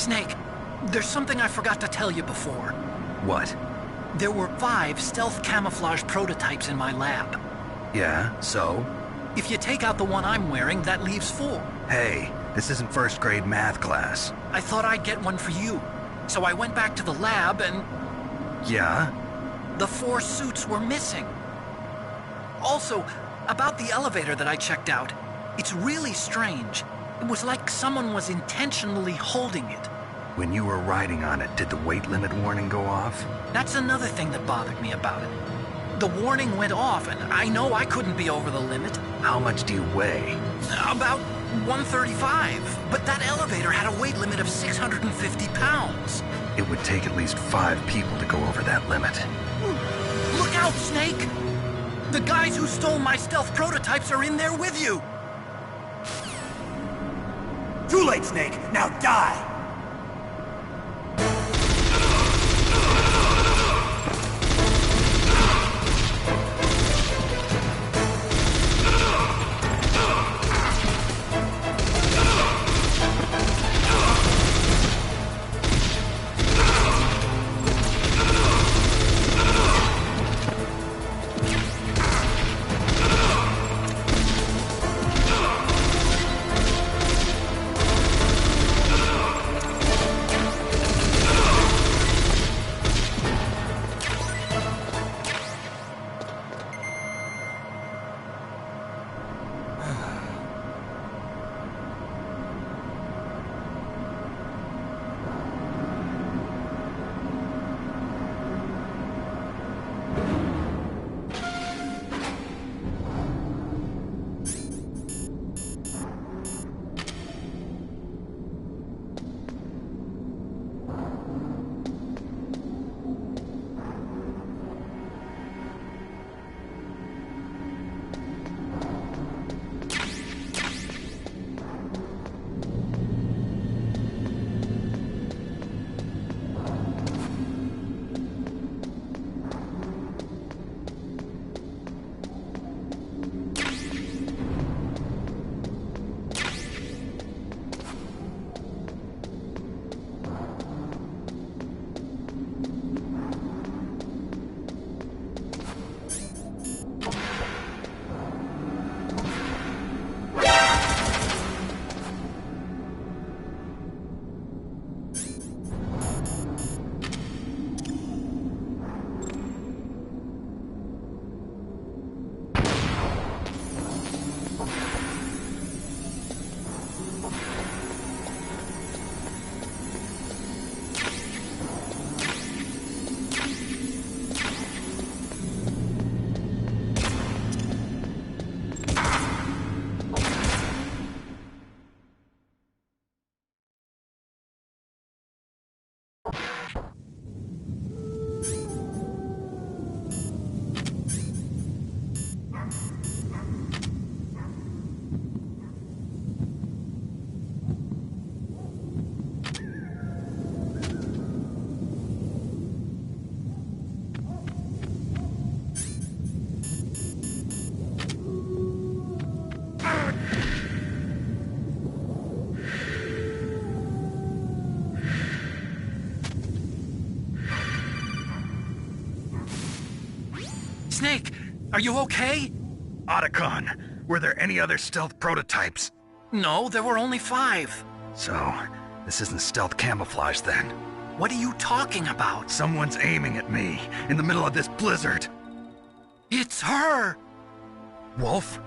Snake, there's something I forgot to tell you before. What? There were 5 stealth camouflage prototypes in my lab. Yeah, so? If you take out the one I'm wearing, that leaves 4. Hey, this isn't first grade math class. I thought I'd get one for you. So I went back to the lab and... Yeah? The 4 suits were missing. Also, about the elevator that I checked out, it's really strange. It was like someone was intentionally holding it. When you were riding on it, did the weight limit warning go off? That's another thing that bothered me about it. The warning went off, and I know I couldn't be over the limit. How much do you weigh? About 135, but that elevator had a weight limit of 650 pounds. It would take at least 5 people to go over that limit. Look out, Snake! The guys who stole my stealth prototypes are in there with you! Too late, Snake! Now die! Snake, are you okay? Otacon, were there any other stealth prototypes? No, there were only 5. So, this isn't stealth camouflage then. What are you talking about? Someone's aiming at me, in the middle of this blizzard. It's her! Wolf?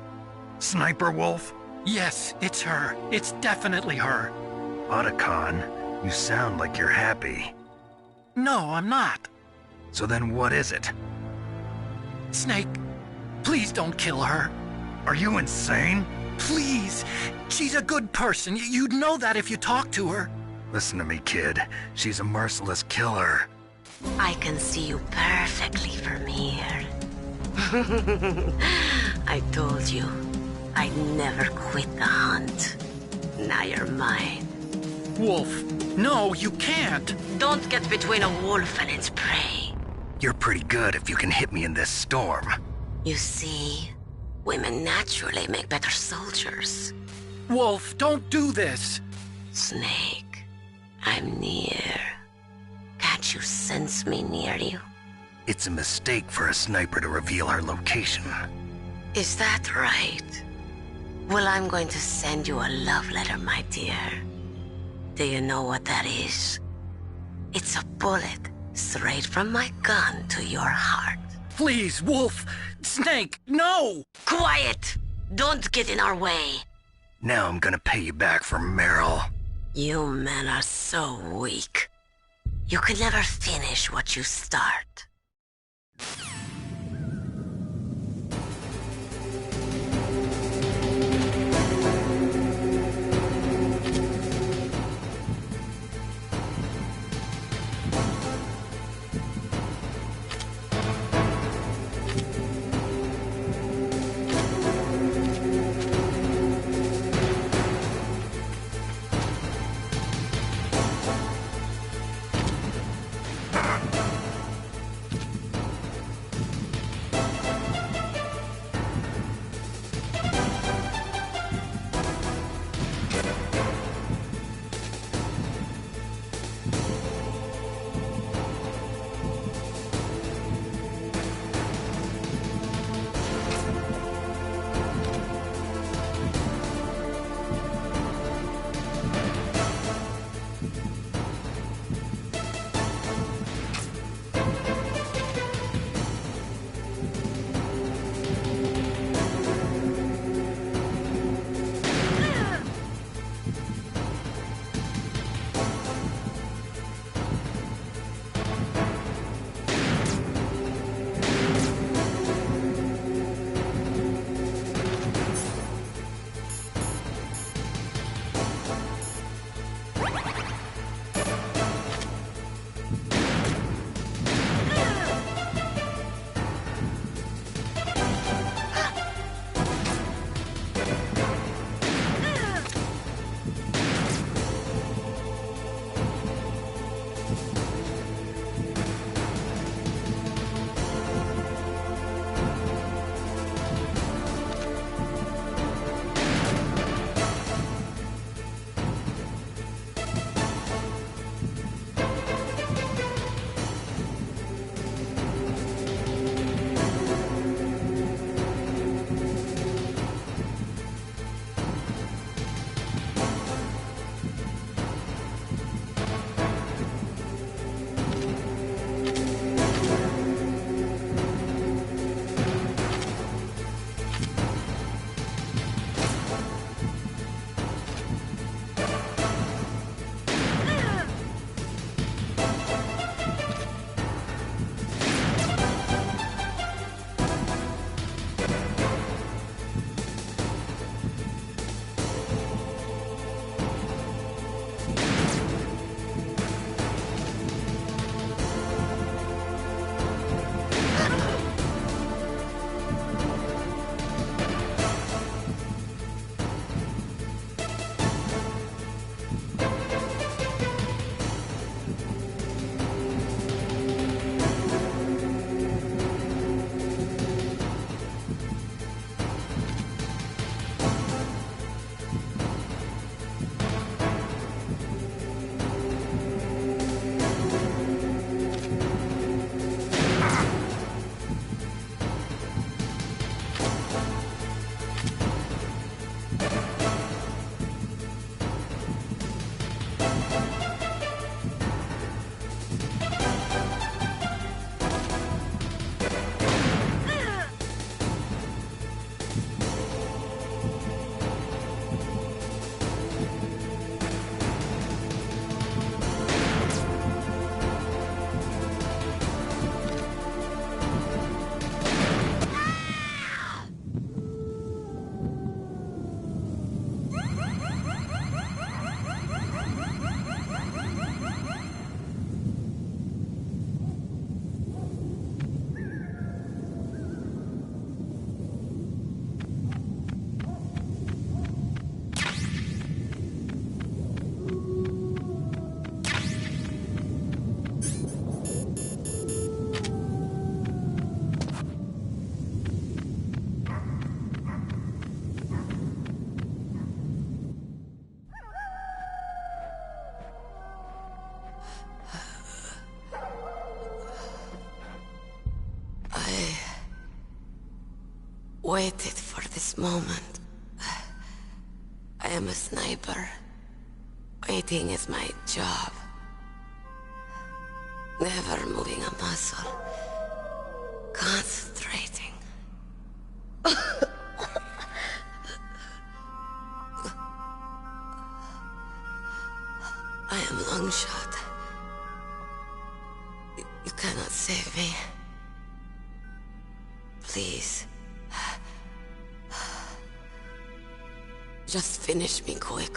Sniper Wolf? Yes, it's her. It's definitely her. Otacon, you sound like you're happy. No, I'm not. So then what is it? Snake, please don't kill her. Are you insane? Please. She's a good person. You'd know that if you talked to her. Listen to me, kid. She's a merciless killer. I can see you perfectly from here. I told you, I'd never quit the hunt. Now you're mine. Wolf, no, you can't. Don't get between a wolf and its prey. You're pretty good if you can hit me in this storm. You see, women naturally make better soldiers. Wolf, don't do this. Snake, I'm near. Can't you sense me near you? It's a mistake for a sniper to reveal her location. Is that right? Well, I'm going to send you a love letter, my dear. Do you know what that is? It's a bullet straight from my gun to your heart. Please, Wolf! Snake, no! Quiet! Don't get in our way. Now I'm gonna pay you back for Meryl. You men are so weak. You can never finish what you start. waited for this moment. I am a sniper. Waiting is my job. Never moving a muscle. Concentrating. I am Longshot. You cannot save me. Please. Just finish me quick.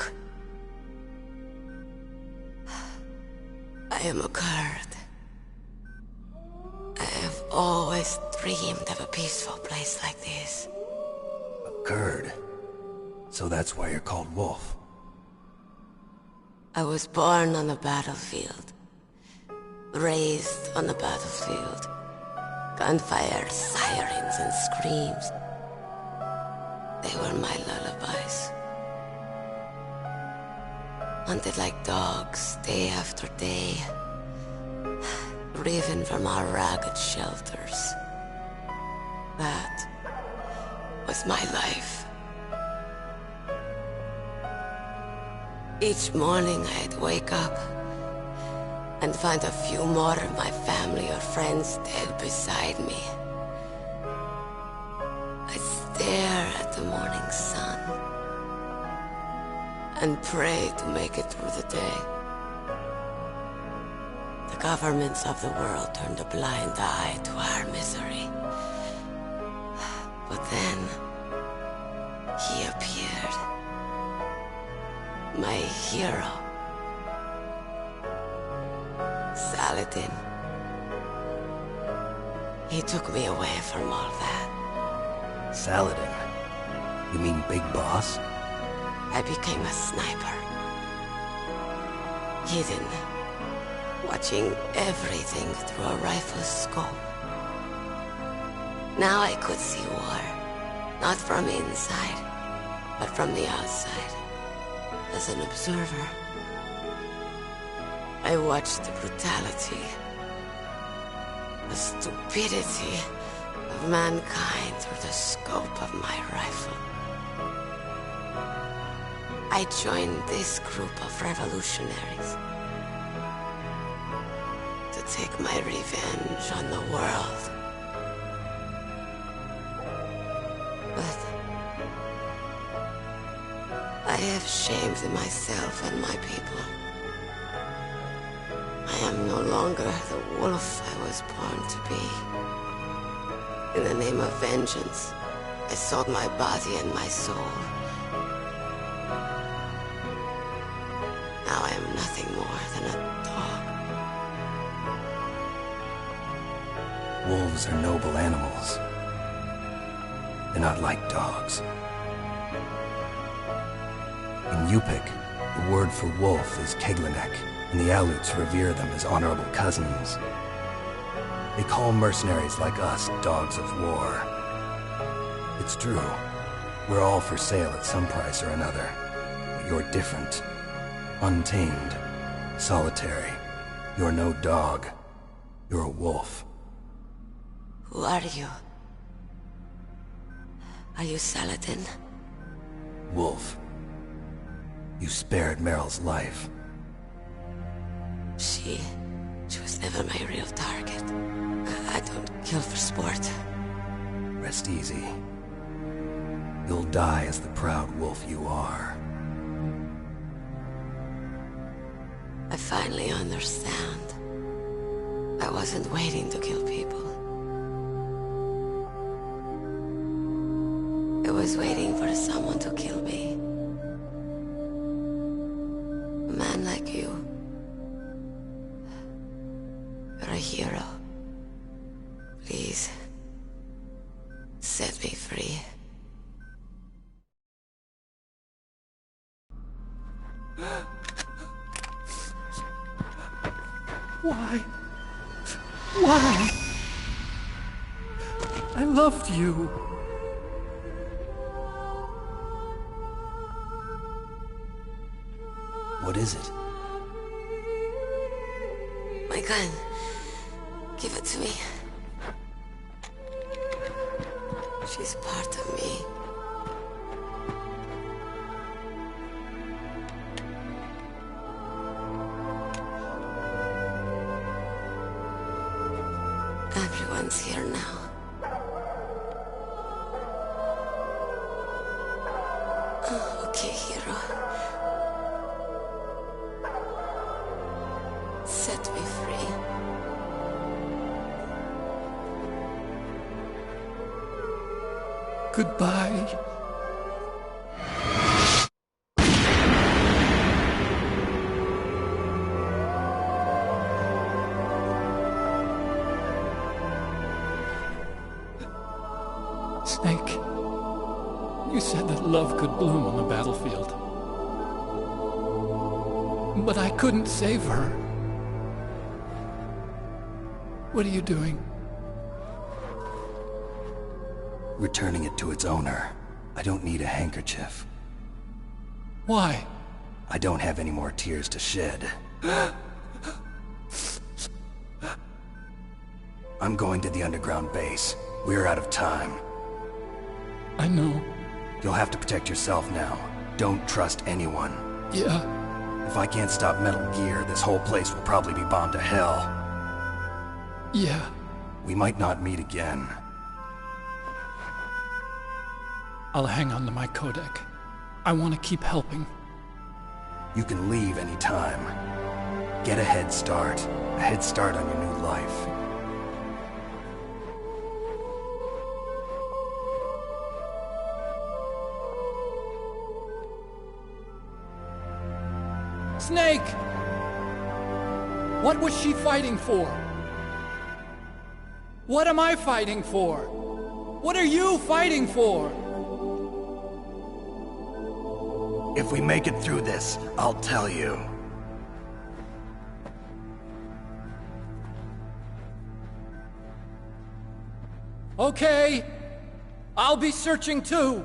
I am a Kurd. I have always dreamed of a peaceful place like this. A Kurd. So that's why you're called Wolf. I was born on the battlefield. Raised on the battlefield. Gunfire, sirens, and screams. They were my lullabies. Hunted like dogs, day after day. Driven from our ragged shelters. That was my life. Each morning I'd wake up and find a few more of my family or friends dead beside me. I'd stare at the morning sun and pray to make it through the day. The governments of the world turned a blind eye to our misery. But then, he appeared. My hero. Saladin. He took me away from all that. Saladin? You mean Big Boss? I became a sniper. Hidden. Watching everything through a rifle's scope. Now I could see war. Not from inside, but from the outside. As an observer. I watched the brutality, the stupidity of mankind through the scope of my rifle. I joined this group of revolutionaries to take my revenge on the world. But I have shamed myself and my people. I am no longer the wolf I was born to be. In the name of vengeance, I sold my body and my soul. Now I am nothing more than a dog. Wolves are noble animals. They're not like dogs. In Yupik, the word for wolf is Keglenek, and the Aleuts revere them as honorable cousins. They call mercenaries like us dogs of war. It's true. We're all for sale at some price or another. But you're different. Untamed. Solitary. You're no dog. You're a wolf. Who are you? Are you Saladin? Wolf. You spared Meryl's life. She was never my real target. I don't kill for sport. Rest easy. You'll die as the proud wolf you are. I finally understand. I wasn't waiting to kill people. I was waiting for someone to kill me. A man like you. You're a hero. Please, set me free. Why? Why? I loved you. What is it? My gun. Give it to me. She's part of me. Everyone's here now. Okay, hero. Set me free. Goodbye. Snake, you said that love could bloom on the battlefield. But I couldn't save her. What are you doing? Returning it to its owner. I don't need a handkerchief. Why? I don't have any more tears to shed. I'm going to the underground base. We're out of time. I know. You'll have to protect yourself now. Don't trust anyone. Yeah. If I can't stop Metal Gear, this whole place will probably be bombed to hell. Yeah. We might not meet again. I'll hang on to my codec. I want to keep helping. You can leave any time. Get a head start. A head start on your new life. Snake! What was she fighting for? What am I fighting for? What are you fighting for? If we make it through this, I'll tell you. Okay. I'll be searching too.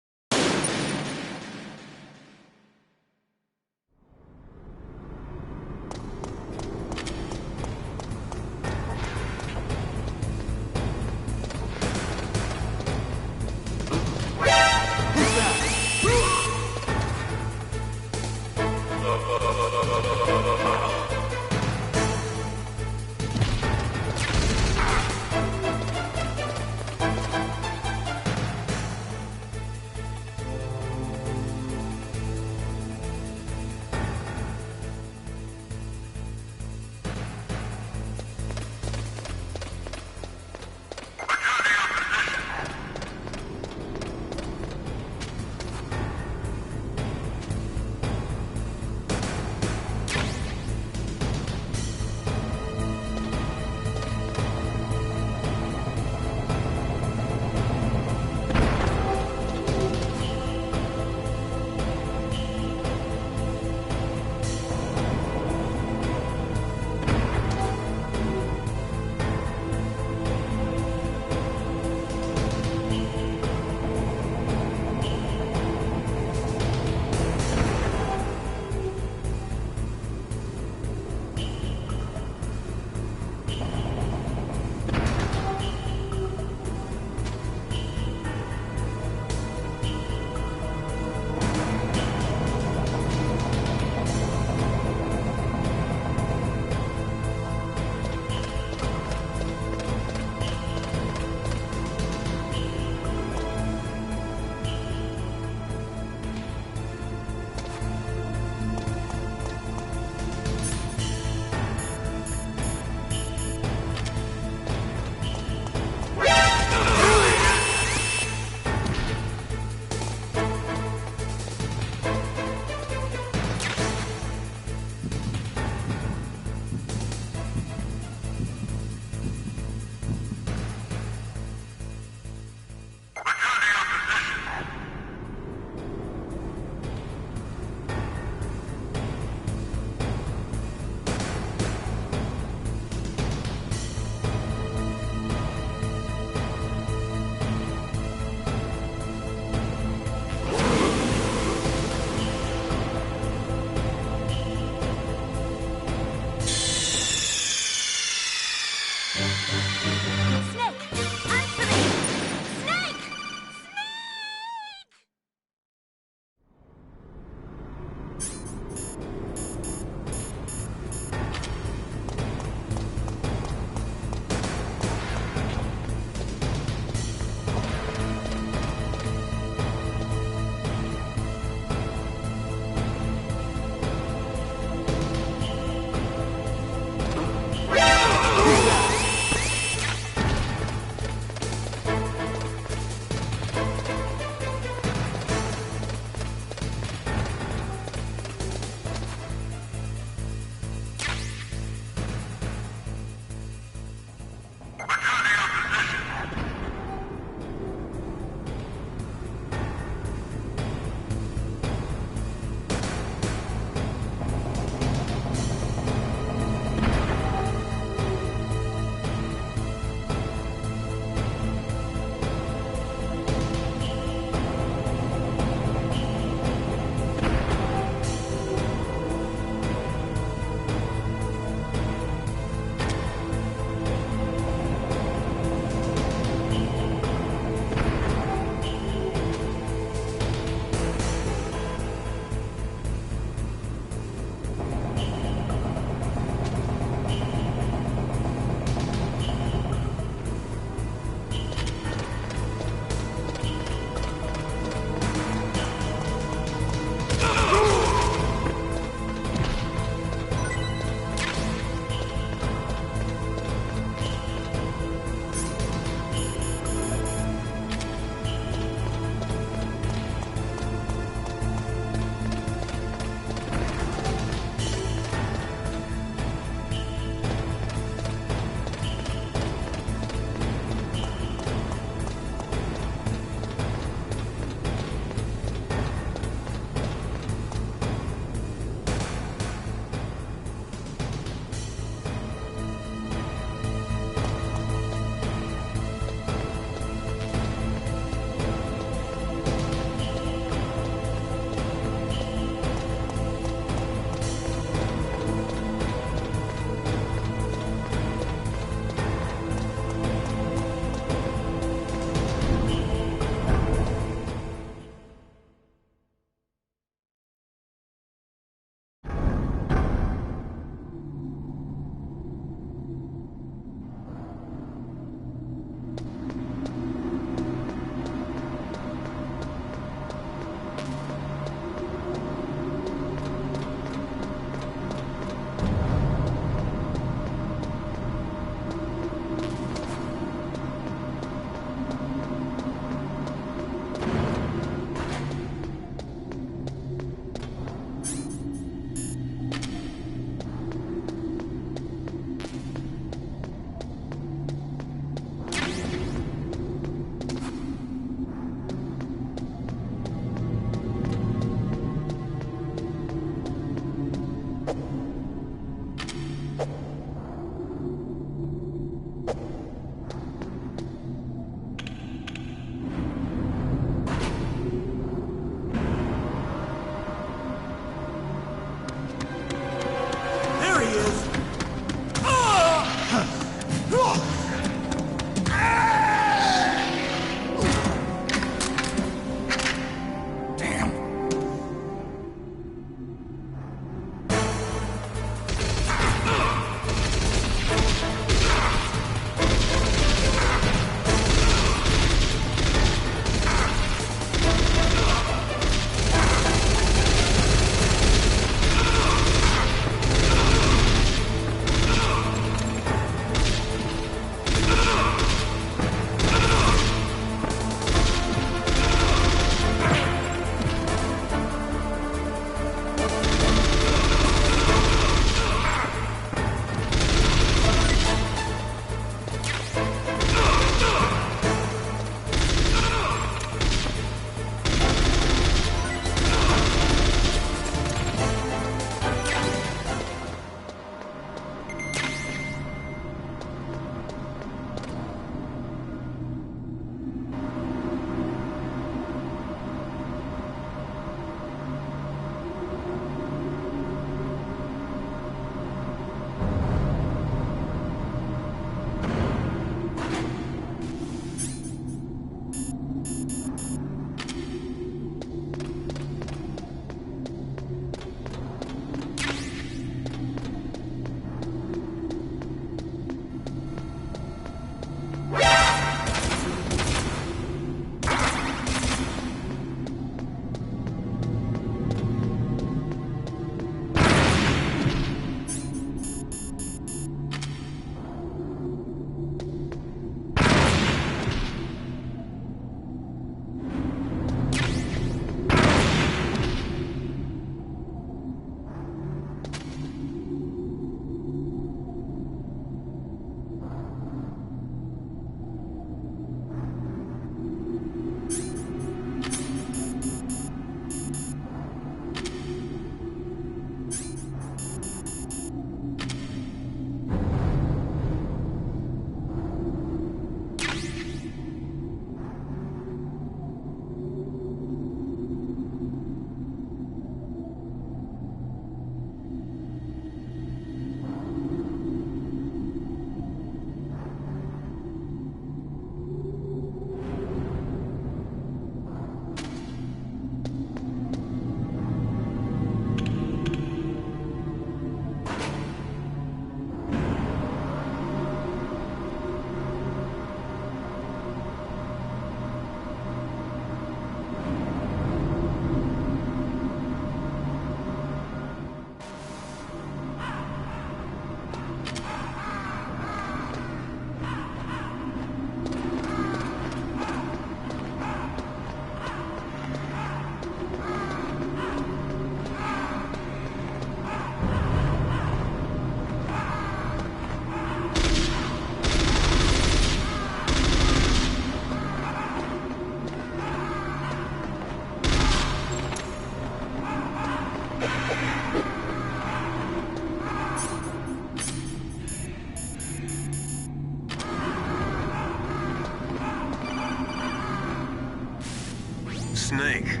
Snake,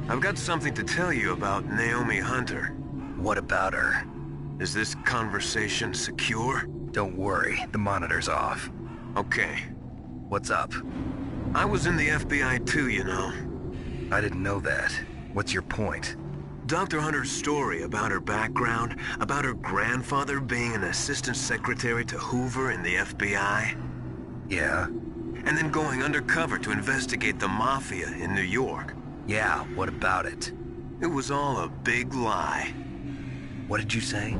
I've got something to tell you about Naomi Hunter. What about her? Is this conversation secure? Don't worry, the monitor's off. Okay. What's up? I was in the FBI too, you know. I didn't know that. What's your point? Dr. Hunter's story about her background, about her grandfather being an assistant secretary to Hoover in the FBI. Yeah? And then going undercover to investigate the Mafia in New York. Yeah, what about it? It was all a big lie. What did you say?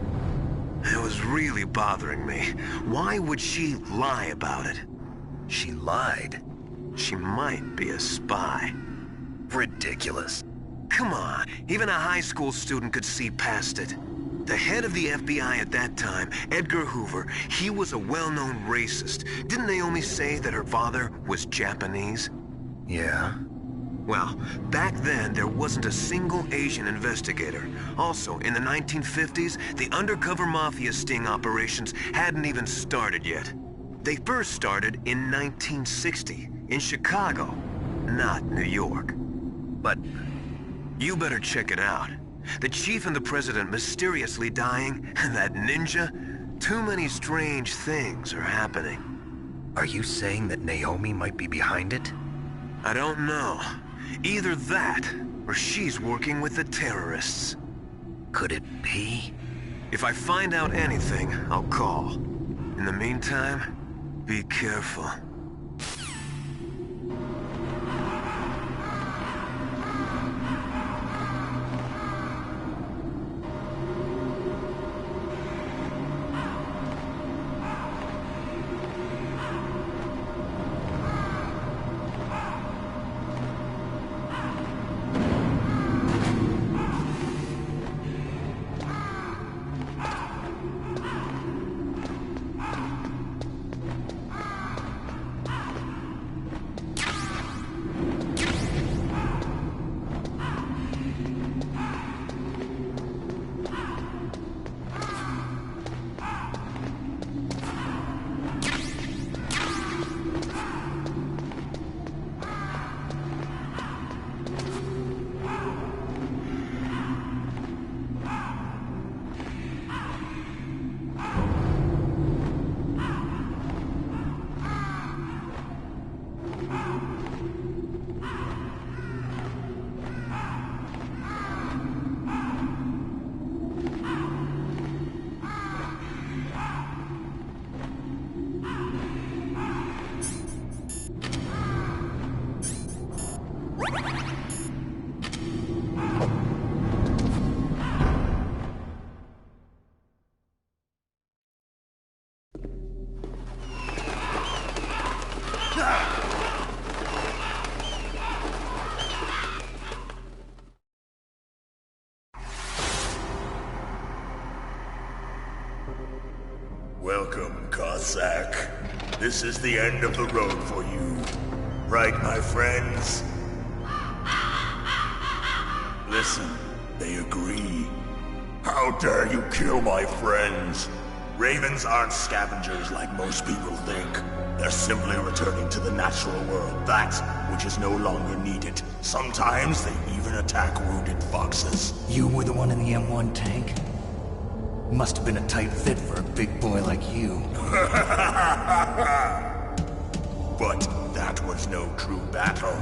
It was really bothering me. Why would she lie about it? She lied? She might be a spy. Ridiculous. Come on, even a high school student could see past it. The head of the FBI at that time, Edgar Hoover, he was a well-known racist. Didn't Naomi say that her father was Japanese? Yeah? Well, back then, there wasn't a single Asian investigator. Also, in the 1950s, the undercover Mafia sting operations hadn't even started yet. They first started in 1960, in Chicago, not New York. But you better check it out. The chief and the president mysteriously dying, and that ninja? Too many strange things are happening. are you saying that Naomi might be behind it? I don't know. Either that, or she's working with the terrorists. Could it be? If I find out anything, I'll call. In the meantime, be careful. Welcome, Cossack. This is the end of the road for you. Right, my friends? Listen, they agree. How dare you kill my friends? Ravens aren't scavengers like most people think. They're simply returning to the natural world, that which is no longer needed. Sometimes they even attack wounded foxes. You were the one in the M1 tank? Must have been a tight fit for a big boy like you. But that was no true battle.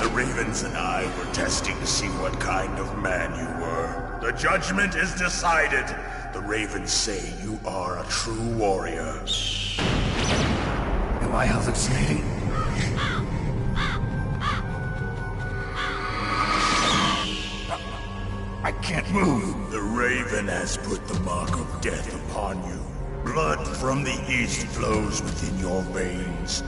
The Ravens and I were testing to see what kind of man you were. The judgment is decided. The Ravens say you are a true warrior. Am I hallucinating? I can't move. The Raven has put the mark of death upon you. Blood from the east flows within your veins.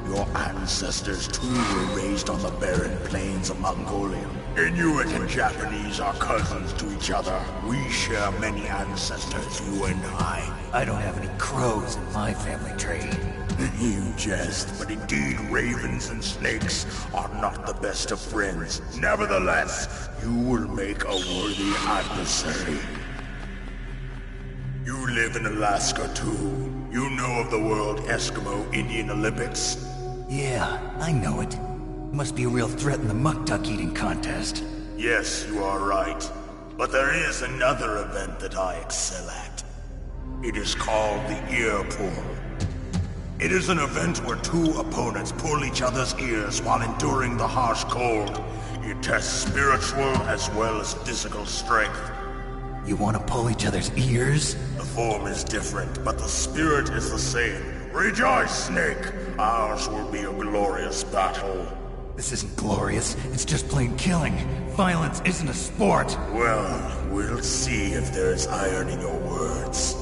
Your ancestors too were raised on the barren plains of Mongolia. Inuit and Japanese are cousins to each other. We share many ancestors, you and I. I don't have any crows in my family tree. You jest, but indeed ravens and snakes are not the best of friends. Nevertheless, you will make a worthy adversary. You live in Alaska too. You know of the World Eskimo Indian Olympics? Yeah, I know it. Must be a real threat in the muck duck eating contest. Yes, you are right. But there is another event that I excel at. It is called the Ear Pull. It is an event where two opponents pull each other's ears while enduring the harsh cold. It tests spiritual as well as physical strength. You want to pull each other's ears? The form is different, but the spirit is the same. Rejoice, Snake! Ours will be a glorious battle. This isn't glorious, it's just plain killing. Violence isn't a sport. Well, we'll see if there's iron in your words.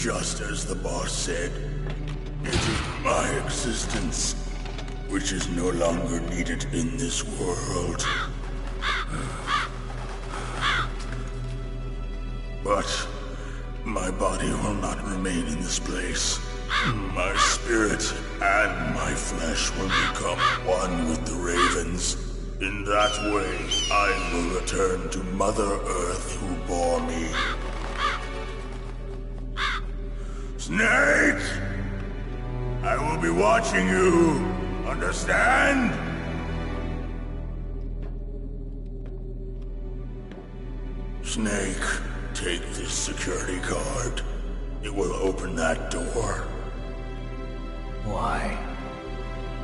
Just as the boss said, it is my existence which is no longer needed in this world. But my body will not remain in this place. My spirit and my flesh will become one with the ravens. In that way, I will return to Mother Earth who bore me. Snake! I will be watching you. Understand? Snake, take this security card. It will open that door. Why?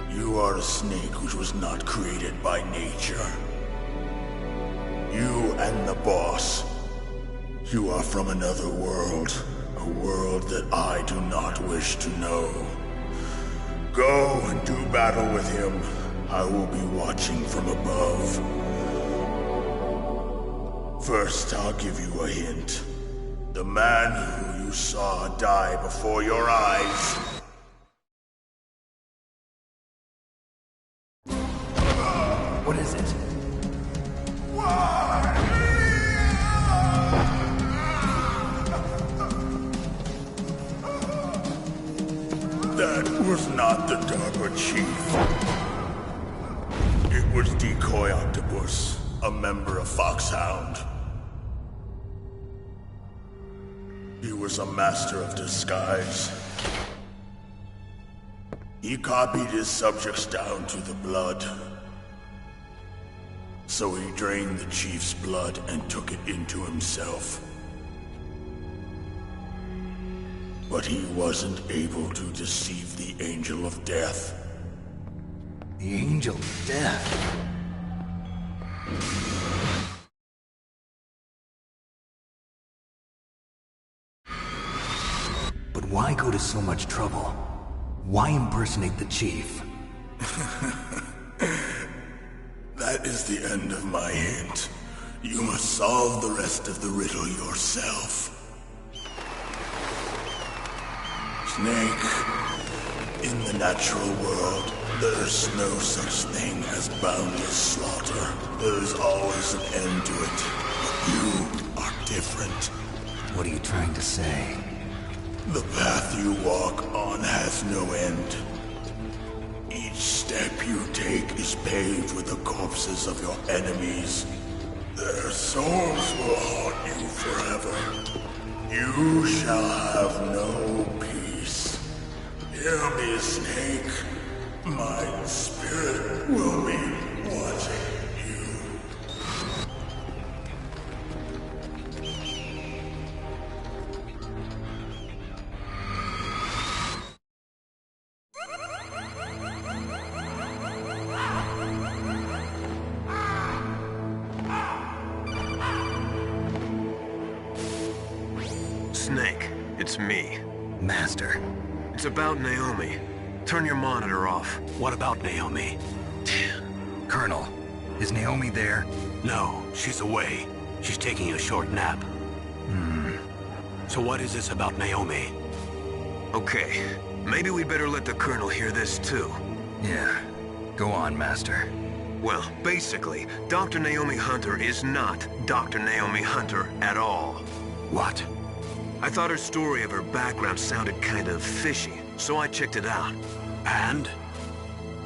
You are a snake which was not created by nature. You and the boss. You are from another world. A world that I do not wish to know. Go and do battle with him. I will be watching from above. First, I'll give you a hint. The man who you saw die before your eyes. What is it? That was not the DARPA chief. It was Decoy Octopus, a member of Foxhound. He was a master of disguise. He copied his subjects down to the blood. So he drained the chief's blood and took it into himself. But he wasn't able to deceive the Angel of Death. The Angel of Death? But why go to so much trouble? Why impersonate the chief? That is the end of my hint. You must solve the rest of the riddle yourself. Snake, in the natural world, there's no such thing as boundless slaughter. There's always an end to it. But you are different. What are you trying to say? The path you walk on has no end. Each step you take is paved with the corpses of your enemies. Their souls will haunt you forever. You shall have no peace. Hear me, Snake. My spirit will be watching you. Snake, it's me. Master. It's about Naomi. Turn your monitor off. What about Naomi? Colonel, is Naomi there? No, she's away. She's taking a short nap. So what is this about Naomi? Okay, maybe we'd better let the Colonel hear this too. Yeah. Go on, Master. Well, basically, Dr. Naomi Hunter is not Dr. Naomi Hunter at all. What? I thought her story of her background sounded kind of fishy, so I checked it out. And?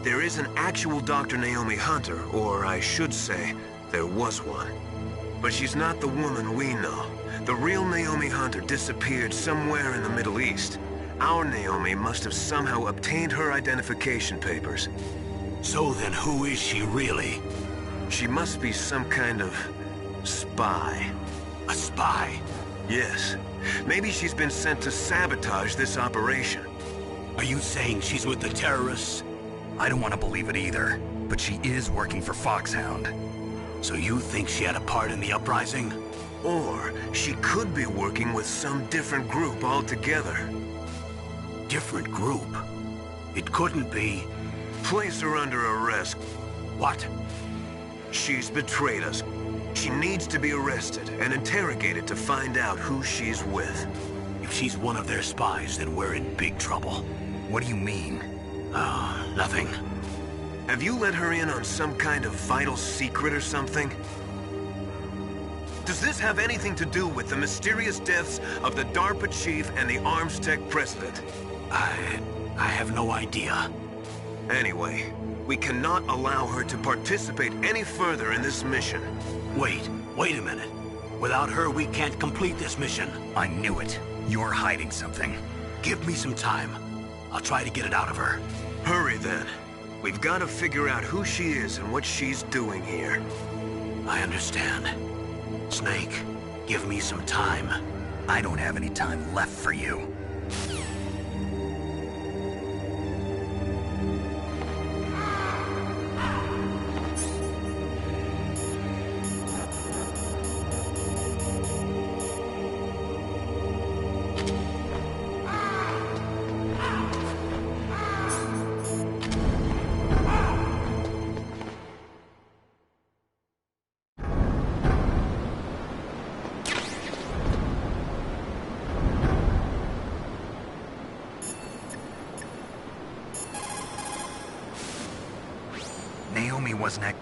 There is an actual Dr. Naomi Hunter, or I should say, there was one. But she's not the woman we know. The real Naomi Hunter disappeared somewhere in the Middle East. Our Naomi must have somehow obtained her identification papers. So then who is she really? She must be some kind of spy. A spy? Yes. Maybe she's been sent to sabotage this operation. Are you saying she's with the terrorists? I don't want to believe it either, but she is working for Foxhound. So you think she had a part in the uprising? Or she could be working with some different group altogether. Different group? It couldn't be... Place her under arrest. What? She's betrayed us. She needs to be arrested and interrogated to find out who she's with. If she's one of their spies, then we're in big trouble. What do you mean? Nothing. Have you let her in on some kind of vital secret or something? Does this have anything to do with the mysterious deaths of the DARPA chief and the Armstech president? I have no idea. Anyway, we cannot allow her to participate any further in this mission. Wait a minute. Without her, we can't complete this mission. I knew it. You're hiding something. Give me some time. I'll try to get it out of her. Hurry then. We've got to figure out who she is and what she's doing here. I understand. Snake, give me some time. I don't have any time left for you. Naomi wasn't act-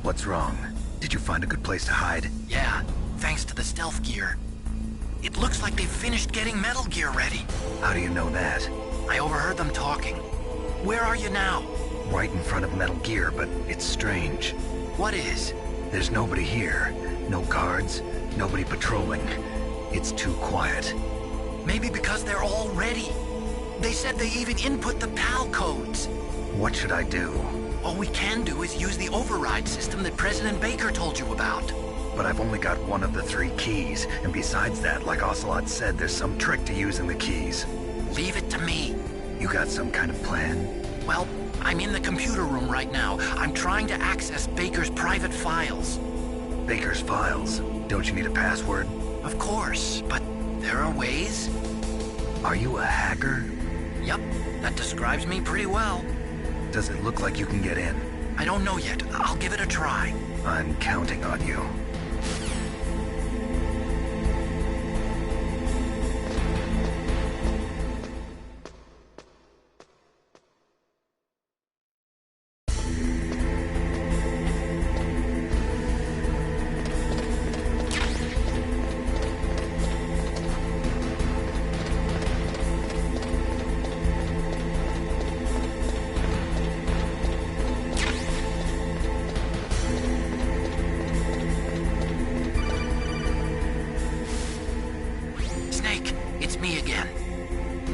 What's wrong? Did you find a good place to hide? Yeah, thanks to the stealth gear. It looks like they've finished getting Metal Gear ready. How do you know that? I overheard them talking. Where are you now? Right in front of Metal Gear, but it's strange. What is? There's nobody here. No guards, nobody patrolling. It's too quiet. Maybe because they're all ready. They said they even input the PAL codes. What should I do? All we can do is use the override system that President Baker told you about. But I've only got one of the 3 keys, and besides that, like Ocelot said, there's some trick to using the keys. Leave it to me. You got some kind of plan? Well, I'm in the computer room right now. I'm trying to access Baker's private files. Baker's files? Don't you need a password? Of course, but there are ways. Are you a hacker? Yep, that describes me pretty well. Does it look like you can get in? I don't know yet. I'll give it a try. I'm counting on you.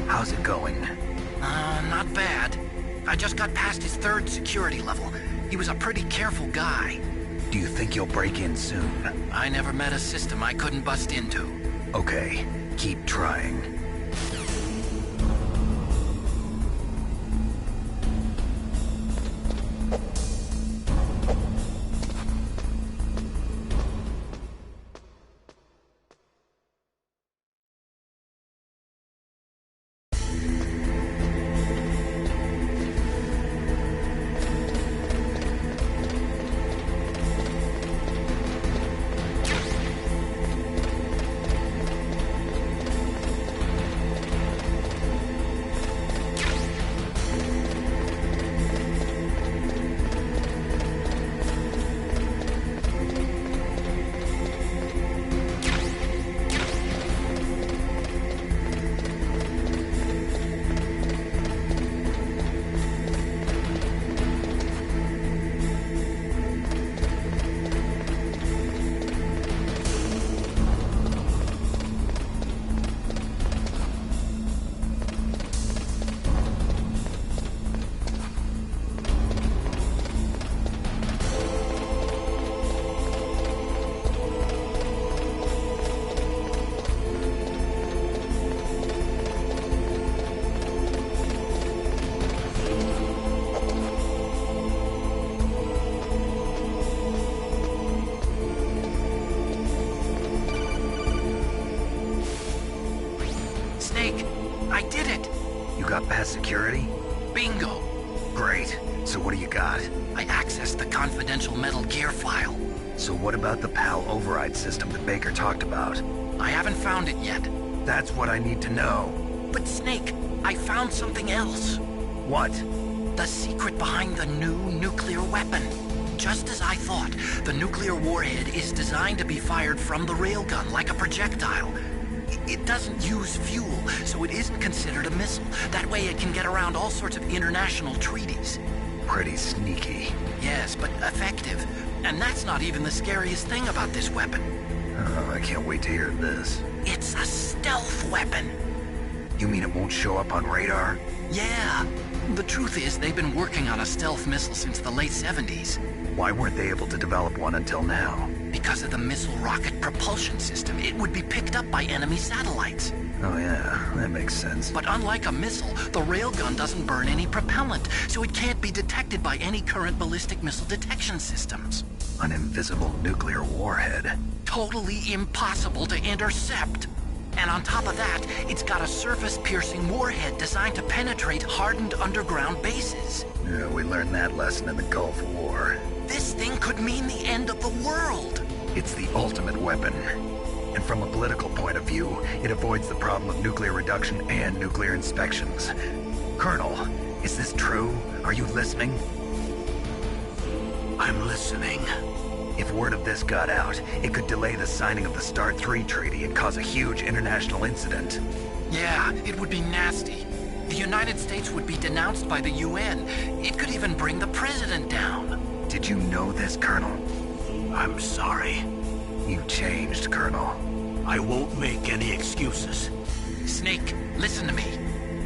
How's it going? Not bad. I just got past his 3rd security level. He was a pretty careful guy. Do you think you'll break in soon? I never met a system I couldn't bust into. Okay, keep trying. got past security? Bingo! Great. So what do you got? I accessed the confidential Metal Gear file. So what about the PAL override system that Baker talked about? I haven't found it yet. That's what I need to know. But Snake, I found something else. What? The secret behind the new nuclear weapon. Just as I thought, the nuclear warhead is designed to be fired from the railgun like a projectile. It doesn't use fuel, so it isn't considered a missile. That way it can get around all sorts of international treaties. Pretty sneaky. Yes, but effective. And that's not even the scariest thing about this weapon. Oh, I can't wait to hear this. It's a stealth weapon. You mean it won't show up on radar? Yeah. The truth is, they've been working on a stealth missile since the late 70s. Why weren't they able to develop one until now? Because of the missile rocket propulsion system, it would be picked up by enemy satellites. Oh yeah, that makes sense. But unlike a missile, the railgun doesn't burn any propellant, so it can't be detected by any current ballistic missile detection systems. An invisible nuclear warhead. Totally impossible to intercept. And on top of that, it's got a surface-piercing warhead designed to penetrate hardened underground bases. Yeah, we learned that lesson in the Gulf War. This thing could mean the end of the world. It's the ultimate weapon. And from a political point of view, it avoids the problem of nuclear reduction and nuclear inspections. Colonel, is this true? Are you listening? I'm listening. If word of this got out, it could delay the signing of the START 3 treaty and cause a huge international incident. Yeah, it would be nasty. The United States would be denounced by the UN. It could even bring the president down. Did you know this, Colonel? I'm sorry. You changed, Colonel. I won't make any excuses. Snake, listen to me.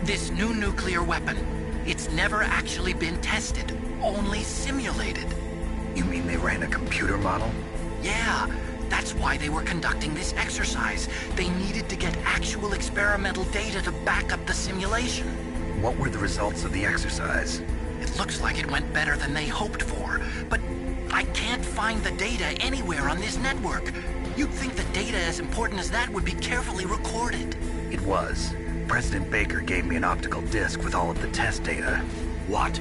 This new nuclear weapon, it's never actually been tested, only simulated. You mean they ran a computer model? Yeah, that's why they were conducting this exercise. They needed to get actual experimental data to back up the simulation. What were the results of the exercise? It looks like it went better than they hoped for, but I can't find the data anywhere on this network. You'd think the data as important as that would be carefully recorded. It was. President Baker gave me an optical disc with all of the test data. What?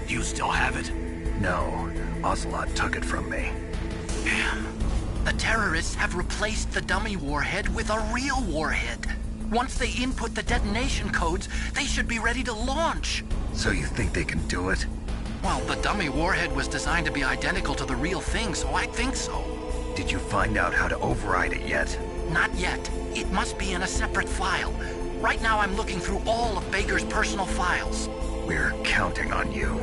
Do you still have it? No. Ocelot took it from me. Damn. The terrorists have replaced the dummy warhead with a real warhead. Once they input the detonation codes, they should be ready to launch. So you think they can do it? Well, the dummy warhead was designed to be identical to the real thing, so I think so. Did you find out how to override it yet? Not yet. It must be in a separate file. Right now I'm looking through all of Baker's personal files. We're counting on you.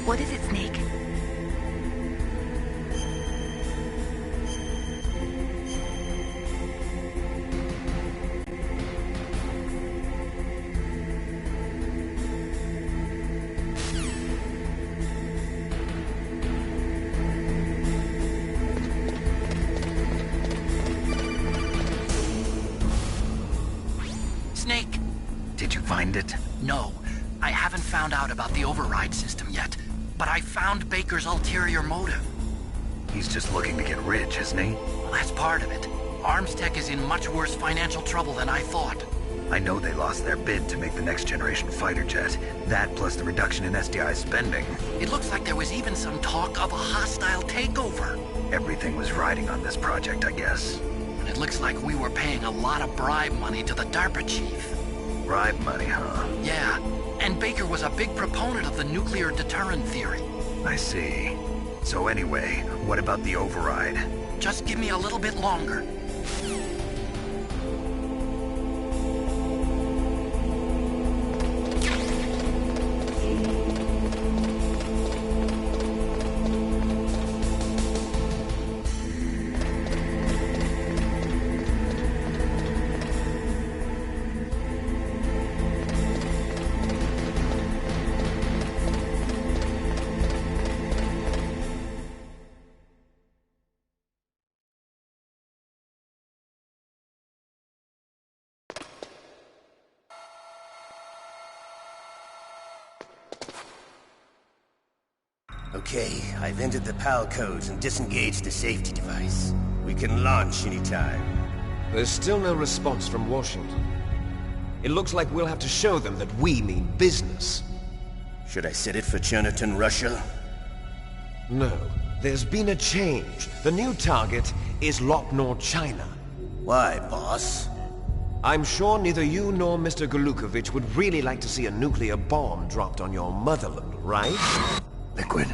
What is it, Snake? Snake! Did you find it? No, I haven't found out about the override system yet. But I found Baker's ulterior motive. He's just looking to get rich, isn't he? Well, that's part of it. Armstech is in much worse financial trouble than I thought. I know they lost their bid to make the next generation fighter jet. That plus the reduction in SDI spending. It looks like there was even some talk of a hostile takeover. Everything was riding on this project, I guess. And it looks like we were paying a lot of bribe money to the DARPA chief. Bribe money, huh? Yeah, And Baker was a big proponent of the nuclear deterrent theory. I see. So anyway, what about the override? Just give me a little bit longer. Okay, I've entered the PAL codes and disengaged the safety device. We can launch anytime. There's still no response from Washington. It looks like we'll have to show them that we mean business. Should I set it for Cherniton, Russia? No. There's been a change. The new target is Lopnor, China. Why, boss? I'm sure neither you nor Mr. Golukovich would really like to see a nuclear bomb dropped on your motherland, right? Liquid.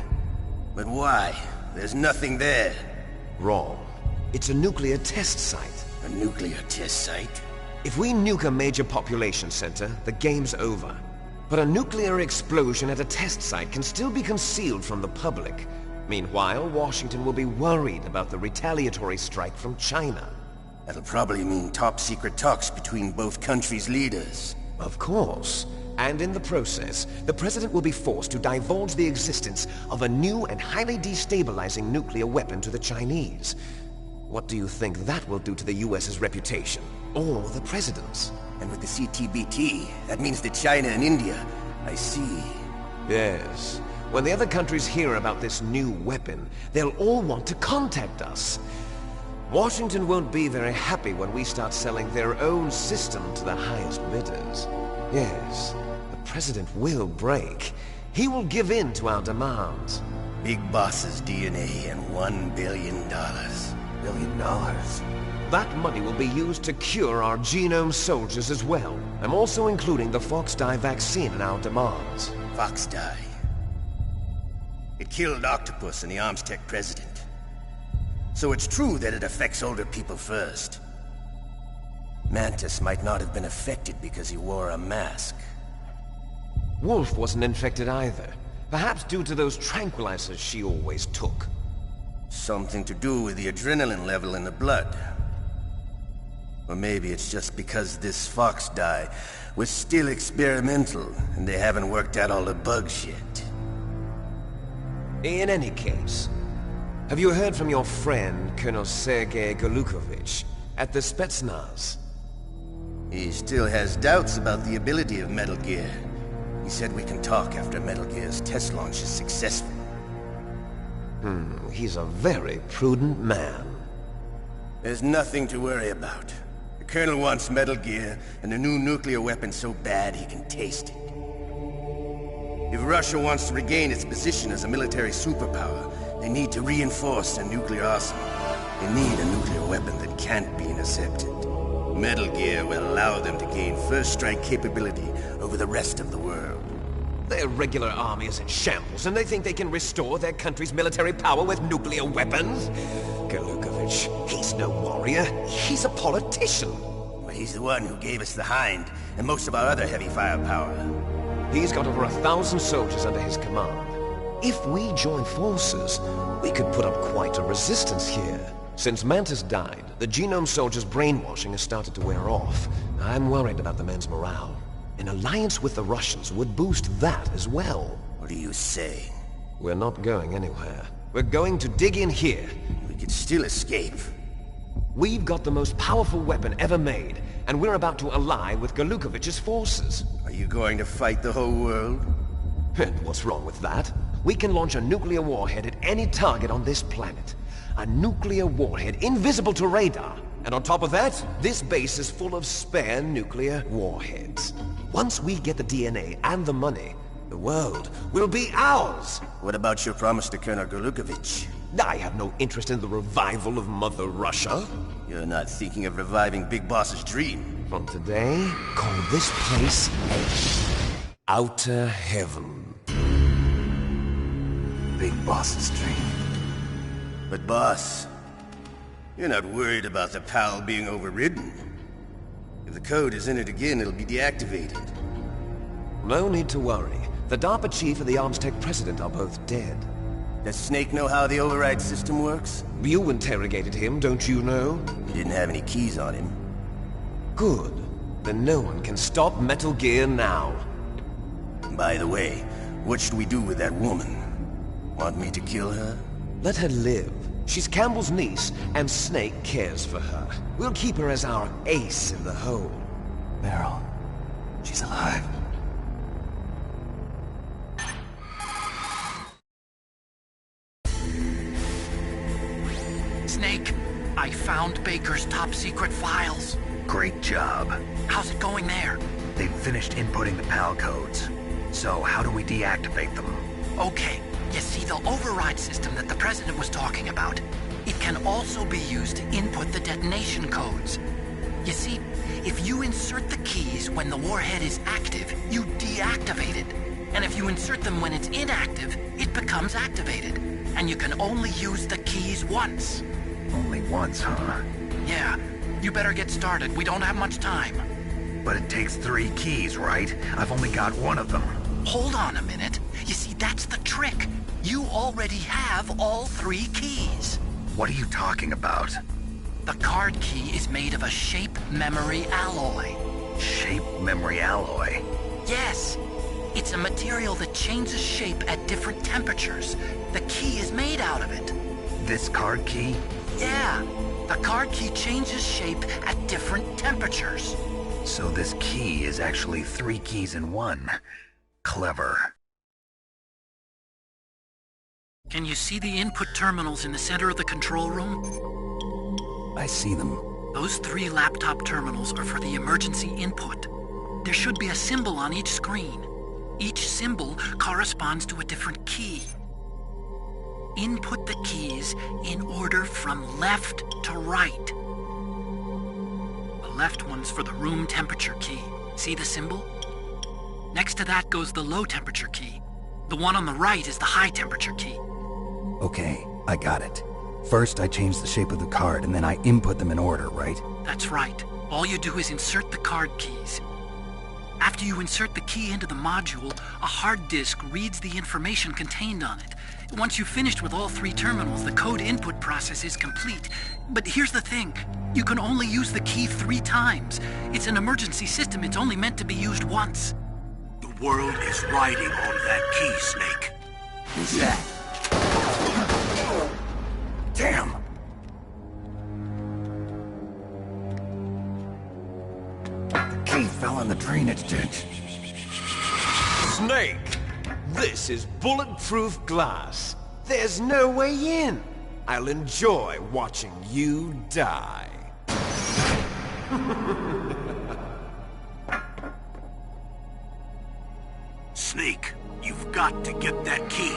But why? There's nothing there. Wrong. It's a nuclear test site. A nuclear test site? If we nuke a major population center, the game's over. But a nuclear explosion at a test site can still be concealed from the public. Meanwhile, Washington will be worried about the retaliatory strike from China. That'll probably mean top-secret talks between both countries' leaders. Of course. And in the process, the President will be forced to divulge the existence of a new and highly destabilizing nuclear weapon to the Chinese. What do you think that will do to the US's reputation? Or the President's? And with the CTBT, that means that China and India... I see. Yes. When the other countries hear about this new weapon, they'll all want to contact us. Washington won't be very happy when we start selling their own system to the highest bidders. Yes, the President will break. He will give in to our demands. Big Boss's DNA and $1 billion. $1 billion? That money will be used to cure our genome soldiers as well. I'm also including the Foxdie vaccine in our demands. Foxdie? It killed Octopus and the Armstech president. So it's true that it affects older people first. Mantis might not have been affected because he wore a mask. Wolf wasn't infected either. Perhaps due to those tranquilizers she always took. Something to do with the adrenaline level in the blood. Or maybe it's just because this Foxdie was still experimental and they haven't worked out all the bugs yet. In any case, have you heard from your friend, Colonel Sergei Golukovich, at the Spetsnaz? He still has doubts about the ability of Metal Gear. He said we can talk after Metal Gear's test launch is successful. He's a very prudent man. There's nothing to worry about. The Colonel wants Metal Gear and a new nuclear weapon so bad he can taste it. If Russia wants to regain its position as a military superpower, they need to reinforce their nuclear arsenal. They need a nuclear weapon that can't be intercepted. Metal Gear will allow them to gain first-strike capability over the rest of the world. Their regular army is in shambles, and they think they can restore their country's military power with nuclear weapons? Golukovich, he's no warrior. He's a politician. Well, he's the one who gave us the Hind and most of our other heavy firepower. He's got over 1,000 soldiers under his command. If we join forces, we could put up quite a resistance here. Since Mantis died, the genome soldiers' brainwashing has started to wear off. I'm worried about the men's morale. An alliance with the Russians would boost that as well. What are you saying? We're not going anywhere. We're going to dig in here. We could still escape. We've got the most powerful weapon ever made, and we're about to ally with Golukovich's forces. Are you going to fight the whole world? And what's wrong with that? We can launch a nuclear warhead at any target on this planet. A nuclear warhead invisible to radar. And on top of that, this base is full of spare nuclear warheads. Once we get the DNA and the money, the world will be ours! What about your promise to Colonel Golukovich? I have no interest in the revival of Mother Russia. You're not thinking of reviving Big Boss's dream. From today, call this place Earth. Outer heaven. Big Boss's dream. But boss, you're not worried about the PAL being overridden. If the code is in it again, it'll be deactivated. No need to worry. The DARPA chief and the ArmsTech president are both dead. Does Snake know how the override system works? You interrogated him, don't you know? He didn't have any keys on him. Good. Then no one can stop Metal Gear now. By the way, what should we do with that woman? Want me to kill her? Let her live. She's Campbell's niece, and Snake cares for her. We'll keep her as our ace in the hole. Meryl, she's alive. Snake, I found Baker's top-secret files. Great job. How's it going there? They've finished inputting the PAL codes. So how do we deactivate them? Okay, you see the override system that the President was talking about? It can also be used to input the detonation codes. You see, if you insert the keys when the warhead is active, you deactivate it. And if you insert them when it's inactive, it becomes activated. And you can only use the keys once. Only once, huh? Yeah, you better get started. We don't have much time. But it takes 3 keys, right? I've only got 1 of them. Hold on a minute. You see, that's the trick. You already have all 3 keys. What are you talking about? The card key is made of a shape memory alloy. Shape memory alloy? Yes. It's a material that changes shape at different temperatures. The key is made out of it. This card key? Yeah. The card key changes shape at different temperatures. So this key is actually 3 keys in 1. Clever. Can you see the input terminals in the center of the control room? I see them. Those 3 laptop terminals are for the emergency input. There should be a symbol on each screen. Each symbol corresponds to a different key. Input the keys in order from left to right. The left one's for the room temperature key. See the symbol? Next to that goes the low temperature key. The one on the right is the high temperature key. Okay, I got it. First, I change the shape of the card, and then I input them in order, right? That's right. All you do is insert the card keys. After you insert the key into the module, a hard disk reads the information contained on it. Once you've finished with all 3 terminals, the code input process is complete. But here's the thing. You can only use the key 3 times. It's an emergency system. It's only meant to be used once. The world is riding on that key, Snake. Who's that? Damn! The key fell in the drainage ditch. Snake! This is bulletproof glass. There's no way in. I'll enjoy watching you die. Snake, you've got to get that key.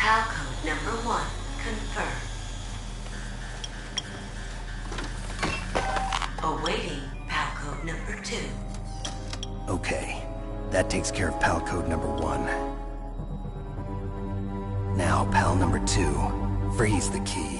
PAL code number 1 confirmed. Awaiting PAL code number 2. Okay, that takes care of PAL code number 1. Now, PAL number 2, freeze the key.